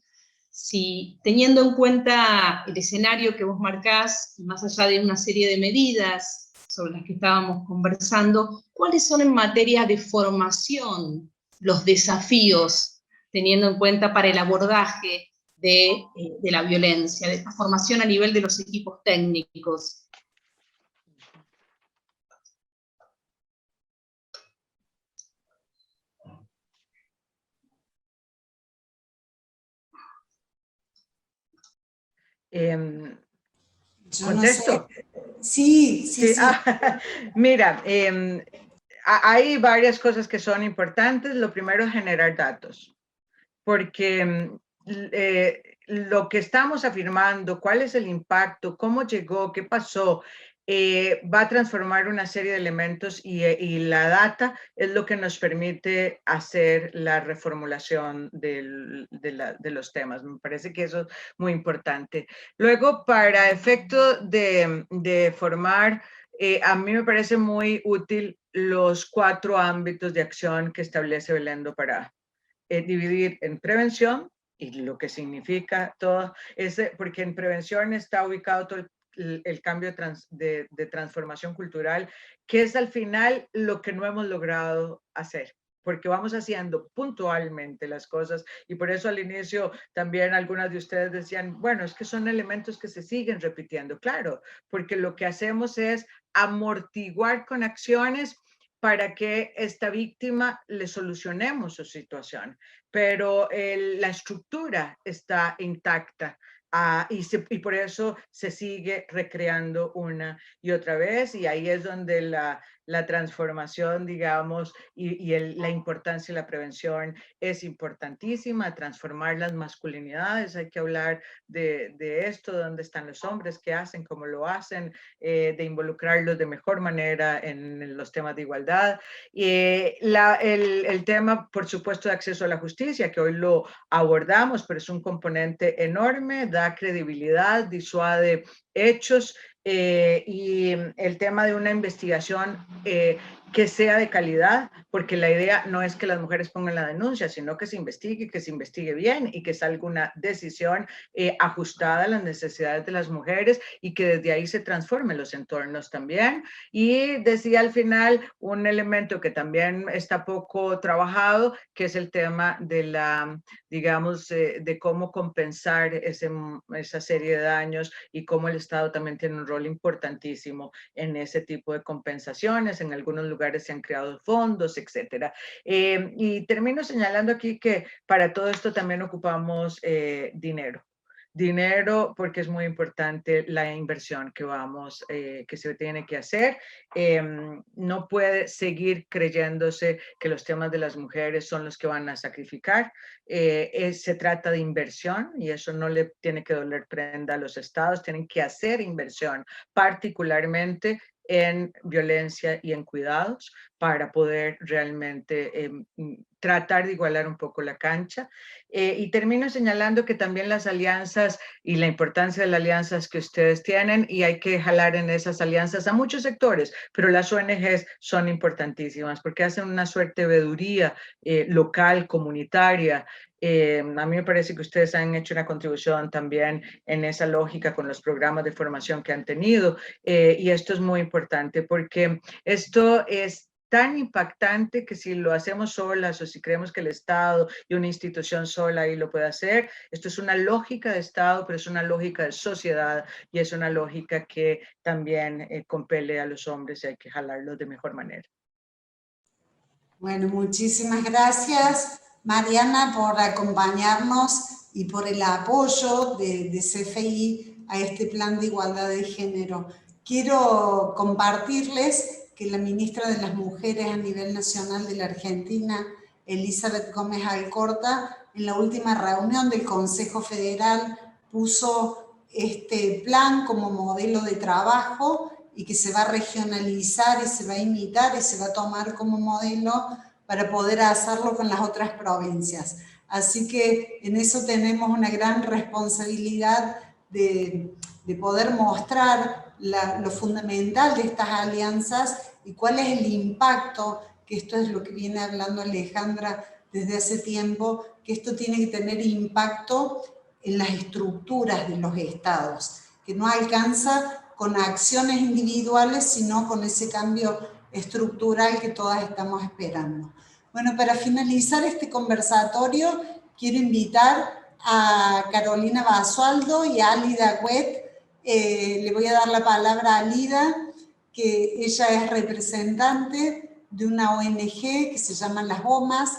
Si, teniendo en cuenta el escenario que vos marcás, y más allá de una serie de medidas sobre las que estábamos conversando, ¿cuáles son en materia de formación los desafíos, teniendo en cuenta para el abordaje de la violencia, de esta formación a nivel de los equipos técnicos. ¿Contesto? No sé. Sí, sí, sí. Mira, hay varias cosas que son importantes. Lo primero es generar datos, porque lo que estamos afirmando, cuál es el impacto, cómo llegó, qué pasó, va a transformar una serie de elementos y la data es lo que nos permite hacer la reformulación de los temas. Me parece que eso es muy importante. Luego, para efecto de formar, a mí me parece muy útil los 4 ámbitos de acción que establece Belén do Pará. Dividir en prevención y lo que significa todo ese, porque en prevención está ubicado todo el cambio de transformación cultural, que es al final lo que no hemos logrado hacer, porque vamos haciendo puntualmente las cosas y por eso al inicio también algunas de ustedes decían, bueno, es que son elementos que se siguen repitiendo, claro, porque lo que hacemos es amortiguar con acciones para que esta víctima le solucionemos su situación, pero la estructura está intacta. Y por eso se sigue recreando una y otra vez, y ahí es donde la transformación, digamos, la importancia de la prevención es importantísima, transformar las masculinidades. Hay que hablar de esto, dónde están los hombres, qué hacen, cómo lo hacen, de involucrarlos de mejor manera en los temas de igualdad. El tema, por supuesto, de acceso a la justicia, que hoy lo abordamos, pero es un componente enorme, da credibilidad, disuade hechos, y el tema de una investigación que sea de calidad, porque la idea no es que las mujeres pongan la denuncia, sino que se investigue bien y que salga una decisión ajustada a las necesidades de las mujeres y que desde ahí se transformen los entornos también. Y decía al final un elemento que también está poco trabajado, que es el tema de la, digamos, de cómo compensar esa serie de daños y cómo el Estado también tiene un rol importantísimo en ese tipo de compensaciones. En algunos lugares se han creado fondos, etcétera. Y termino señalando aquí que para todo esto también ocupamos dinero. Dinero, porque es muy importante la inversión que se tiene que hacer. No puede seguir creyéndose que los temas de las mujeres son los que van a sacrificar. Se trata de inversión y eso no le tiene que doler prenda a los estados, tienen que hacer inversión, particularmente en violencia y en cuidados, para poder realmente tratar de igualar un poco la cancha. Y termino señalando que también las alianzas y la importancia de las alianzas que ustedes tienen, y hay que jalar en esas alianzas a muchos sectores, pero las ONGs son importantísimas porque hacen una suerte de veeduría local, comunitaria. A mí me parece que ustedes han hecho una contribución también en esa lógica con los programas de formación que han tenido, y esto es muy importante porque esto es tan impactante que si lo hacemos solas o si creemos que el Estado y una institución sola ahí lo puede hacer, esto es una lógica de Estado, pero es una lógica de sociedad y es una lógica que también compele a los hombres y hay que jalarlos de mejor manera. Bueno, muchísimas gracias, Mariana, por acompañarnos y por el apoyo de CFI a este plan de igualdad de género. Quiero compartirles que la ministra de las Mujeres a nivel nacional de la Argentina, Elizabeth Gómez Alcorta, en la última reunión del Consejo Federal puso este plan como modelo de trabajo y que se va a regionalizar y se va a imitar y se va a tomar como modelo para poder hacerlo con las otras provincias. Así que en eso tenemos una gran responsabilidad de poder mostrar lo fundamental de estas alianzas y cuál es el impacto, que esto es lo que viene hablando Alejandra desde hace tiempo, que esto tiene que tener impacto en las estructuras de los estados, que no alcanza con acciones individuales, sino con ese cambio estructural que todas estamos esperando. Bueno, para finalizar este conversatorio, quiero invitar a Carolina Basualdo y a Alida Wet. Le voy a dar la palabra a Alida, que ella es representante de una ONG que se llama Las Gomas.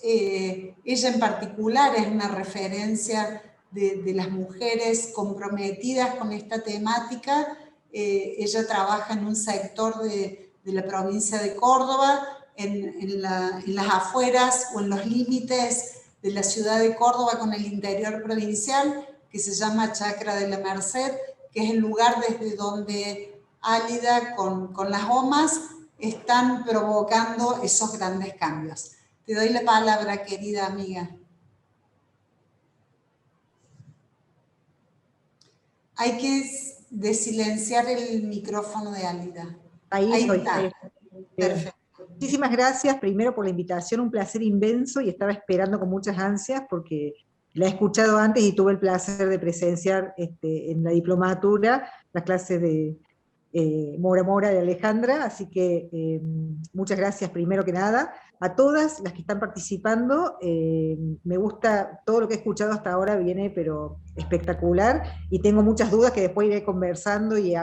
Ella en particular es una referencia de las mujeres comprometidas con esta temática. Ella trabaja en un sector de la provincia de Córdoba, en las afueras o en los límites de la ciudad de Córdoba con el interior provincial, que se llama Chacra de la Merced, que es el lugar desde donde Álida con Las Gomas están provocando esos grandes cambios. Te doy la palabra, querida amiga. Hay que desilenciar el micrófono de Álida. Ahí está. Perfecto. Muchísimas gracias, primero por la invitación, un placer inmenso, y estaba esperando con muchas ansias porque la he escuchado antes y tuve el placer de presenciar en la diplomatura las clases de Mora Mora de Alejandra, así que muchas gracias primero que nada. A todas las que están participando, me gusta todo lo que he escuchado hasta ahora, viene pero espectacular, y tengo muchas dudas que después iré conversando y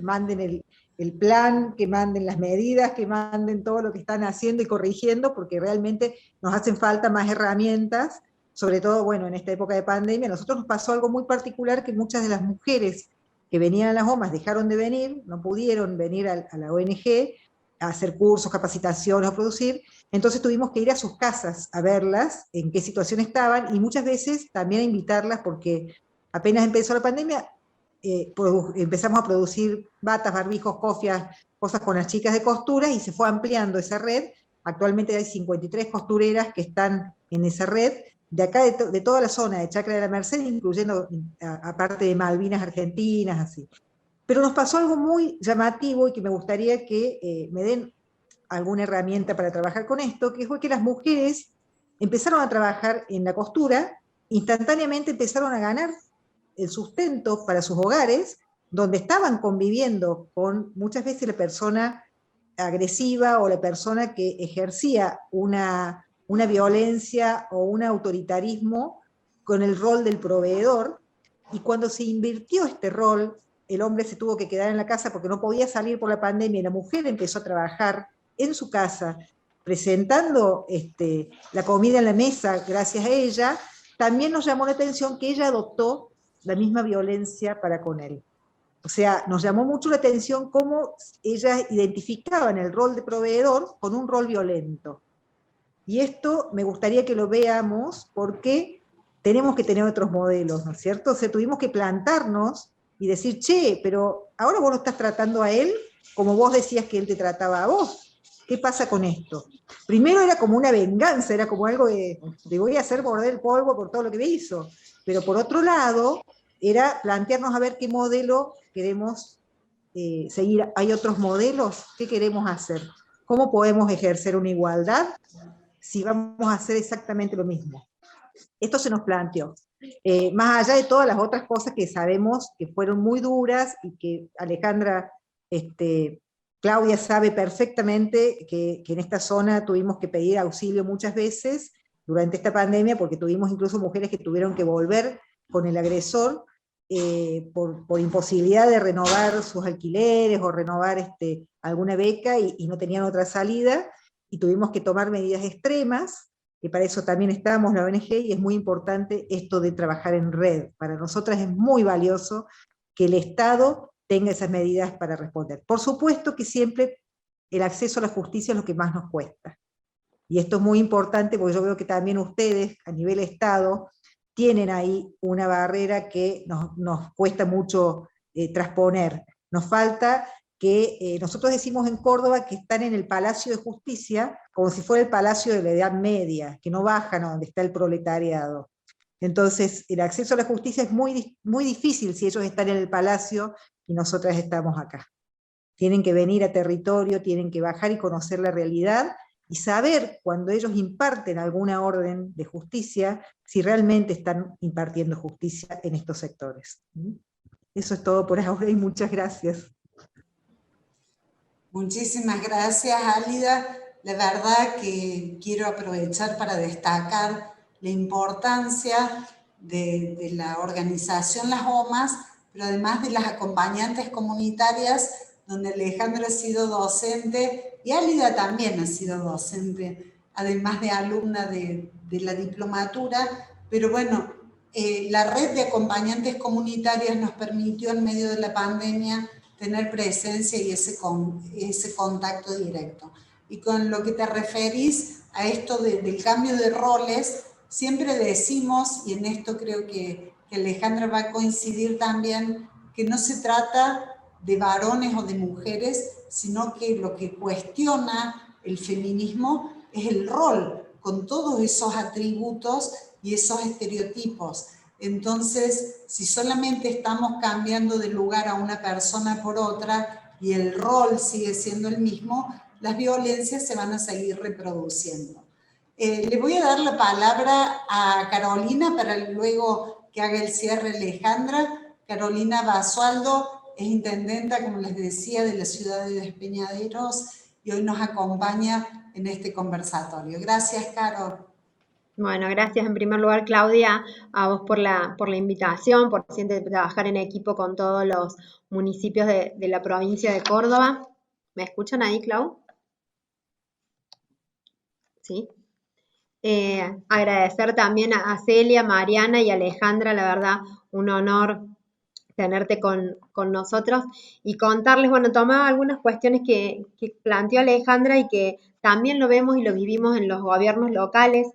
manden el plan, que manden las medidas, que manden todo lo que están haciendo y corrigiendo, porque realmente nos hacen falta más herramientas, sobre todo, bueno, en esta época de pandemia. A nosotros nos pasó algo muy particular, que muchas de las mujeres que venían a Las Gomas dejaron de venir, no pudieron venir a la ONG a hacer cursos, capacitaciones o producir, entonces tuvimos que ir a sus casas a verlas, en qué situación estaban, y muchas veces también a invitarlas, porque apenas empezó la pandemia, empezamos a producir batas, barbijos, cofias, cosas con las chicas de costura, y se fue ampliando esa red. Actualmente hay 53 costureras que están en esa red, de acá de toda la zona de Chacra de la Merced, incluyendo aparte de Malvinas Argentinas, así. Pero nos pasó algo muy llamativo y que me gustaría que me den alguna herramienta para trabajar con esto, que fue que las mujeres empezaron a trabajar en la costura, instantáneamente empezaron a ganar el sustento para sus hogares, donde estaban conviviendo con muchas veces la persona agresiva o la persona que ejercía una violencia o un autoritarismo con el rol del proveedor, y cuando se invirtió este rol, el hombre se tuvo que quedar en la casa porque no podía salir por la pandemia, y la mujer empezó a trabajar en su casa, presentando la comida en la mesa gracias a ella. También nos llamó la atención que ella adoptó la misma violencia para con él. O sea, nos llamó mucho la atención cómo ellas identificaban el rol de proveedor con un rol violento. Y esto me gustaría que lo veamos, porque tenemos que tener otros modelos, ¿no es cierto? O sea, tuvimos que plantarnos y decir, che, pero ahora vos lo estás tratando a él como vos decías que él te trataba a vos. ¿Qué pasa con esto? Primero era como una venganza, era como algo de voy a hacer morder el polvo por todo lo que me hizo. Pero por otro lado, era plantearnos a ver qué modelo queremos seguir. ¿Hay otros modelos? ¿Qué queremos hacer? ¿Cómo podemos ejercer una igualdad si vamos a hacer exactamente lo mismo? Esto se nos planteó. Más allá de todas las otras cosas que sabemos que fueron muy duras y que Alejandra, Claudia sabe perfectamente que en esta zona tuvimos que pedir auxilio muchas veces durante esta pandemia, porque tuvimos incluso mujeres que tuvieron que volver con el agresor por imposibilidad de renovar sus alquileres o renovar alguna beca, y no tenían otra salida, y tuvimos que tomar medidas extremas, que para eso también estábamos la ONG, y es muy importante esto de trabajar en red. Para nosotras es muy valioso que el Estado tenga esas medidas para responder. Por supuesto que siempre el acceso a la justicia es lo que más nos cuesta. Y esto es muy importante porque yo veo que también ustedes, a nivel Estado, tienen ahí una barrera que nos cuesta mucho transponer. Nos falta que nosotros decimos en Córdoba que están en el Palacio de Justicia como si fuera el Palacio de la Edad Media, que no bajan a donde está el proletariado. Entonces, el acceso a la justicia es muy, muy difícil si ellos están en el Palacio y nosotras estamos acá. Tienen que venir a territorio, tienen que bajar y conocer la realidad, y saber cuando ellos imparten alguna orden de justicia, si realmente están impartiendo justicia en estos sectores. Eso es todo por ahora y muchas gracias. Muchísimas gracias, Álida. La verdad que quiero aprovechar para destacar la importancia de la organización Las OMAS, pero además de las acompañantes comunitarias, donde Alejandra ha sido docente y Álida también ha sido docente, además de alumna de la diplomatura, pero bueno, la red de acompañantes comunitarias nos permitió en medio de la pandemia tener presencia y ese contacto directo. Y con lo que te referís a esto del cambio de roles, siempre decimos, y en esto creo que Alejandra va a coincidir también, que no se trata de varones o de mujeres, sino que lo que cuestiona el feminismo es el rol, con todos esos atributos y esos estereotipos. Entonces, si solamente estamos cambiando de lugar a una persona por otra y el rol sigue siendo el mismo, las violencias se van a seguir reproduciendo. Le voy a dar la palabra a Carolina para luego que haga el cierre Alejandra. Carolina Basualdo es intendenta, como les decía, de la ciudad de Despeñaderos y hoy nos acompaña en este conversatorio. Gracias, Caro. Bueno, gracias en primer lugar, Claudia, a vos por la invitación, por siempre trabajar en equipo con todos los municipios de la provincia de Córdoba. ¿Me escuchan ahí, Clau? Sí. Agradecer también a Celia, Mariana y Alejandra, la verdad, un honor tenerte con nosotros y contarles, bueno, tomaba algunas cuestiones que planteó Alejandra y que también lo vemos y lo vivimos en los gobiernos locales.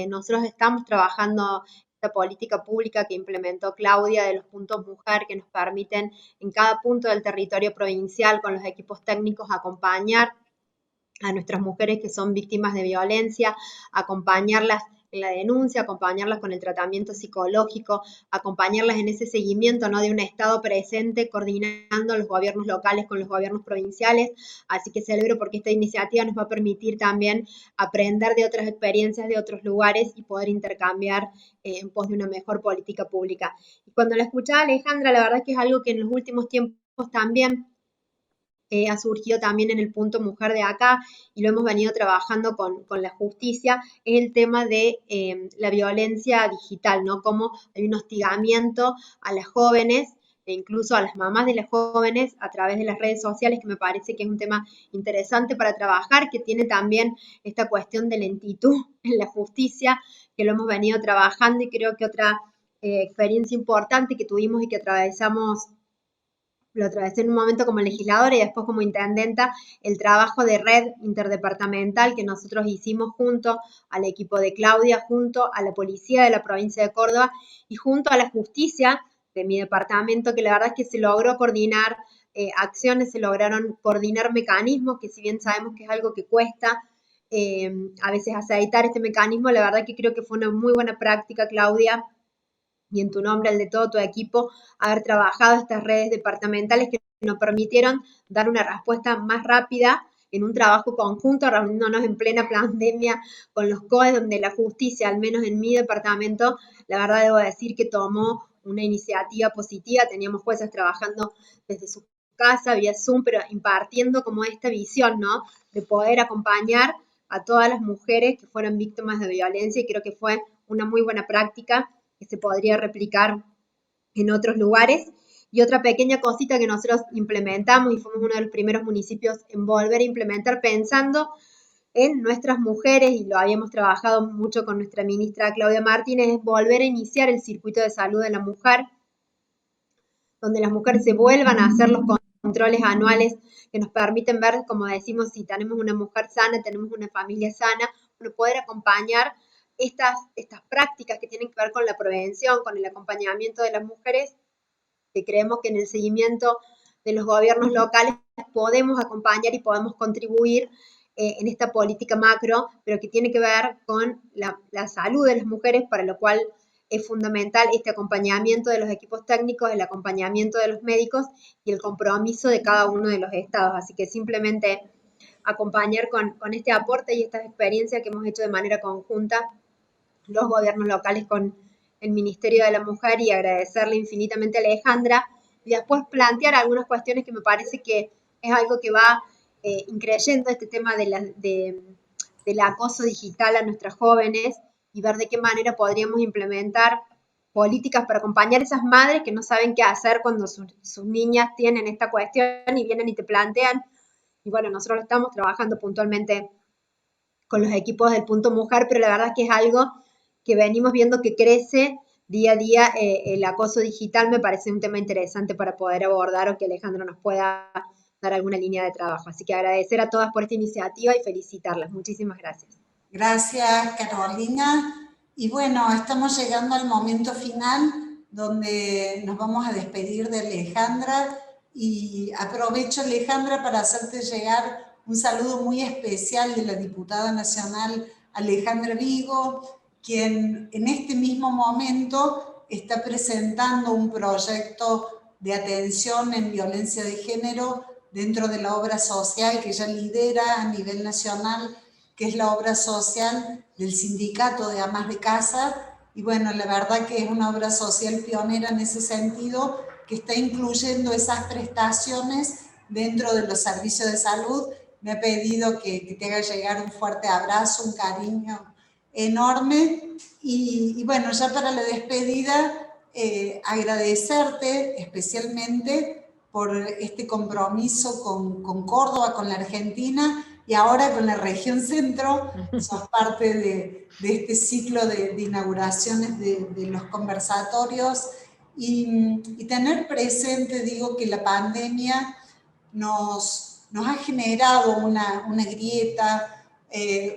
Nosotros estamos trabajando esta política pública que implementó Claudia de los puntos mujer que nos permiten en cada punto del territorio provincial con los equipos técnicos acompañar a nuestras mujeres que son víctimas de violencia, acompañarlas en la denuncia, acompañarlas con el tratamiento psicológico, acompañarlas en ese seguimiento, ¿no?, de un Estado presente, coordinando los gobiernos locales con los gobiernos provinciales. Así que celebro porque esta iniciativa nos va a permitir también aprender de otras experiencias de otros lugares y poder intercambiar en pos de una mejor política pública. Y cuando la escuchaba Alejandra, la verdad es que es algo que en los últimos tiempos también ha surgido también en el punto mujer de acá y lo hemos venido trabajando con la justicia, es el tema de la violencia digital, ¿no? Cómo hay un hostigamiento a las jóvenes e incluso a las mamás de las jóvenes a través de las redes sociales, que me parece que es un tema interesante para trabajar, que tiene también esta cuestión de lentitud en la justicia, que lo hemos venido trabajando y creo que otra experiencia importante que tuvimos y que lo atravesé en un momento como legisladora y después como intendenta, el trabajo de red interdepartamental que nosotros hicimos junto al equipo de Claudia, junto a la policía de la provincia de Córdoba y junto a la justicia de mi departamento, que la verdad es que se logró coordinar acciones, se lograron coordinar mecanismos, que si bien sabemos que es algo que cuesta a veces aceitar este mecanismo, la verdad que creo que fue una muy buena práctica, Claudia, y en tu nombre, el de todo tu equipo, haber trabajado estas redes departamentales que nos permitieron dar una respuesta más rápida en un trabajo conjunto, reuniéndonos en plena pandemia con los COE, donde la justicia, al menos en mi departamento, la verdad debo decir que tomó una iniciativa positiva. Teníamos jueces trabajando desde su casa, vía Zoom, pero impartiendo como esta visión, ¿no?, de poder acompañar a todas las mujeres que fueron víctimas de violencia, y creo que fue una muy buena práctica que se podría replicar en otros lugares. Y otra pequeña cosita que nosotros implementamos, y fuimos uno de los primeros municipios en volver a implementar pensando en nuestras mujeres, y lo habíamos trabajado mucho con nuestra ministra Claudia Martínez, es volver a iniciar el circuito de salud de la mujer, donde las mujeres se vuelvan a hacer los controles anuales que nos permiten ver, como decimos, si tenemos una mujer sana, tenemos una familia sana, bueno, poder acompañar estas prácticas que tienen que ver con la prevención, con el acompañamiento de las mujeres, que creemos que en el seguimiento de los gobiernos locales podemos acompañar y podemos contribuir en esta política macro, pero que tiene que ver con la salud de las mujeres, para lo cual es fundamental este acompañamiento de los equipos técnicos, el acompañamiento de los médicos y el compromiso de cada uno de los estados. Así que simplemente acompañar con este aporte y estas experiencias que hemos hecho de manera conjunta los gobiernos locales con el Ministerio de la Mujer, y agradecerle infinitamente a Alejandra, y después plantear algunas cuestiones que me parece que es algo que va increyendo este tema del acoso digital a nuestras jóvenes, y ver de qué manera podríamos implementar políticas para acompañar a esas madres que no saben qué hacer cuando sus niñas tienen esta cuestión y vienen y te plantean. Y bueno, nosotros estamos trabajando puntualmente con los equipos del Punto Mujer, pero la verdad es que es algo que venimos viendo que crece día a día. El acoso digital me parece un tema interesante para poder abordar, o que Alejandro nos pueda dar alguna línea de trabajo. Así que agradecer a todas por esta iniciativa y felicitarlas. Muchísimas gracias. Gracias, Carolina. Y bueno, estamos llegando al momento final donde nos vamos a despedir de Alejandra, y aprovecho, Alejandra, para hacerte llegar un saludo muy especial de la diputada nacional Alejandra Vigo, quien en este mismo momento está presentando un proyecto de atención en violencia de género dentro de la obra social que ella lidera a nivel nacional, que es la obra social del Sindicato de Amas de Casa. Y bueno, la verdad que es una obra social pionera en ese sentido, que está incluyendo esas prestaciones dentro de los servicios de salud. Me ha pedido que te haga llegar un fuerte abrazo, un cariño enorme. Y bueno, ya para la despedida, agradecerte especialmente por este compromiso con Córdoba, con la Argentina, y ahora con la región centro. Sos parte de este ciclo de inauguraciones de los conversatorios, y tener presente, digo, que la pandemia nos ha generado una grieta,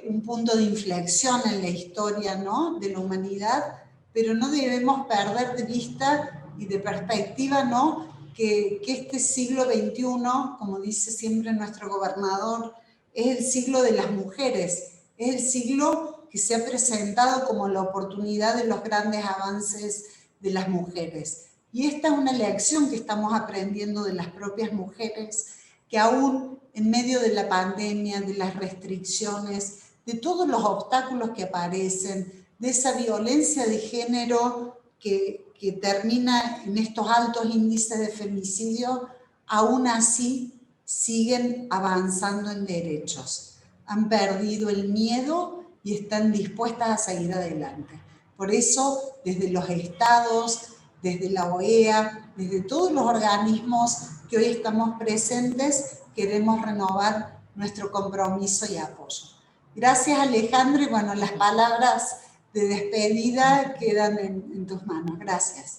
un punto de inflexión en la historia, ¿no?, de la humanidad, pero no debemos perder de vista y de perspectiva, ¿no?, que este siglo XXI, como dice siempre nuestro gobernador, es el siglo de las mujeres, es el siglo que se ha presentado como la oportunidad de los grandes avances de las mujeres. Y esta es una lección que estamos aprendiendo de las propias mujeres, que aún en medio de la pandemia, de las restricciones, de todos los obstáculos que aparecen, de esa violencia de género que termina en estos altos índices de femicidio, aún así siguen avanzando en derechos. Han perdido el miedo y están dispuestas a seguir adelante. Por eso, desde los estados, desde la OEA, desde todos los organismos que hoy estamos presentes, queremos renovar nuestro compromiso y apoyo. Gracias, Alejandro, y bueno, las palabras de despedida quedan en tus manos. Gracias.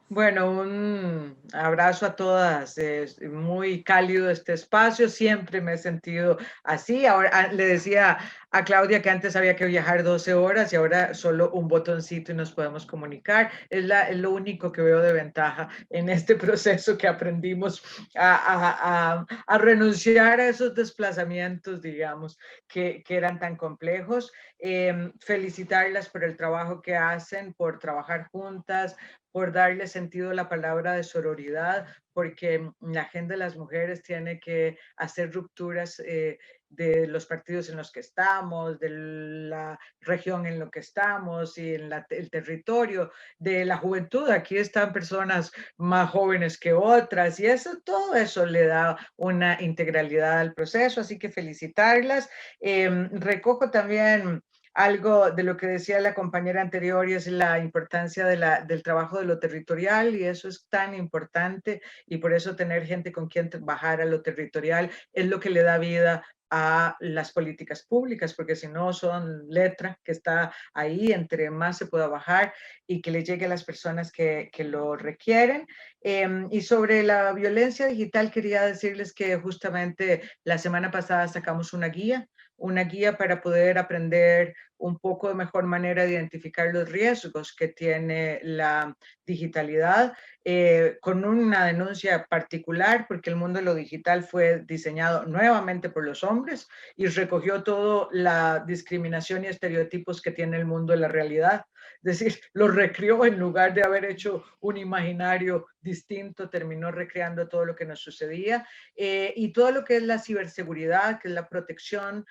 Bueno, un abrazo a todas, es muy cálido este espacio, siempre me he sentido así. Ahora le decía a Claudia que antes había que viajar 12 horas y ahora solo un botoncito y nos podemos comunicar. Es lo único que veo de ventaja en este proceso, que aprendimos a renunciar a esos desplazamientos, digamos, que eran tan complejos. Felicitarlas por el trabajo que hacen, por trabajar juntas, por darle sentido a la palabra de sororidad, porque la agenda de las mujeres tiene que hacer rupturas de los partidos en los que estamos, de la región en la que estamos y en el territorio, de la juventud. Aquí están personas más jóvenes que otras, y todo eso le da una integralidad al proceso, así que felicitarlas. Recojo también algo de lo que decía la compañera anterior, y es la importancia del trabajo de lo territorial, y eso es tan importante, y por eso tener gente con quien trabajar a lo territorial es lo que le da vida a las políticas públicas, porque si no son letra que está ahí, entre más se pueda bajar y que le llegue a las personas que lo requieren. Y sobre la violencia digital, quería decirles que justamente la semana pasada sacamos una guía para poder aprender un poco de mejor manera de identificar los riesgos que tiene la digitalidad, con una denuncia particular, porque el mundo de lo digital fue diseñado nuevamente por los hombres y recogió toda la discriminación y estereotipos que tiene el mundo de la realidad. Es decir, lo recreó, en lugar de haber hecho un imaginario distinto, terminó recreando todo lo que nos sucedía, y todo lo que es la ciberseguridad, que es la protección,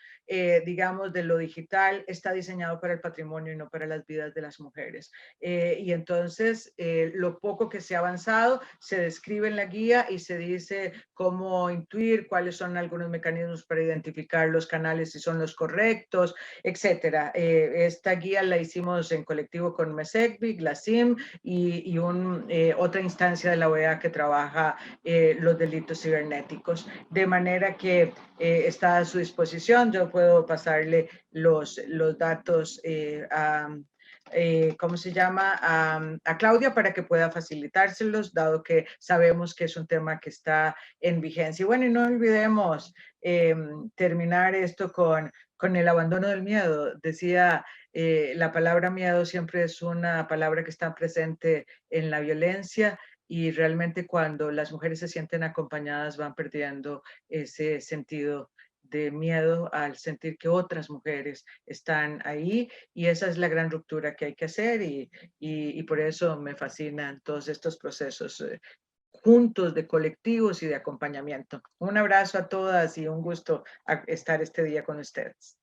digamos, de lo digital, está diseñado para el patrimonio y no para las vidas de las mujeres. Y entonces, lo poco que se ha avanzado se describe en la guía y se dice cómo intuir cuáles son algunos mecanismos para identificar los canales si son los correctos, etcétera. Esta guía la hicimos en colectivo colectivo con MESECVI, GLACIM y otra instancia de la OEA que trabaja los delitos cibernéticos. De manera que está a su disposición. Yo puedo pasarle los datos ¿cómo se llama? A Claudia para que pueda facilitárselos, dado que sabemos que es un tema que está en vigencia. Y bueno, y no olvidemos terminar esto con el abandono del miedo. Decía, la palabra miedo siempre es una palabra que está presente en la violencia, y realmente cuando las mujeres se sienten acompañadas van perdiendo ese sentido de miedo al sentir que otras mujeres están ahí, y esa es la gran ruptura que hay que hacer, y por eso me fascinan todos estos procesos juntos de colectivos y de acompañamiento. Un abrazo a todas y un gusto estar este día con ustedes.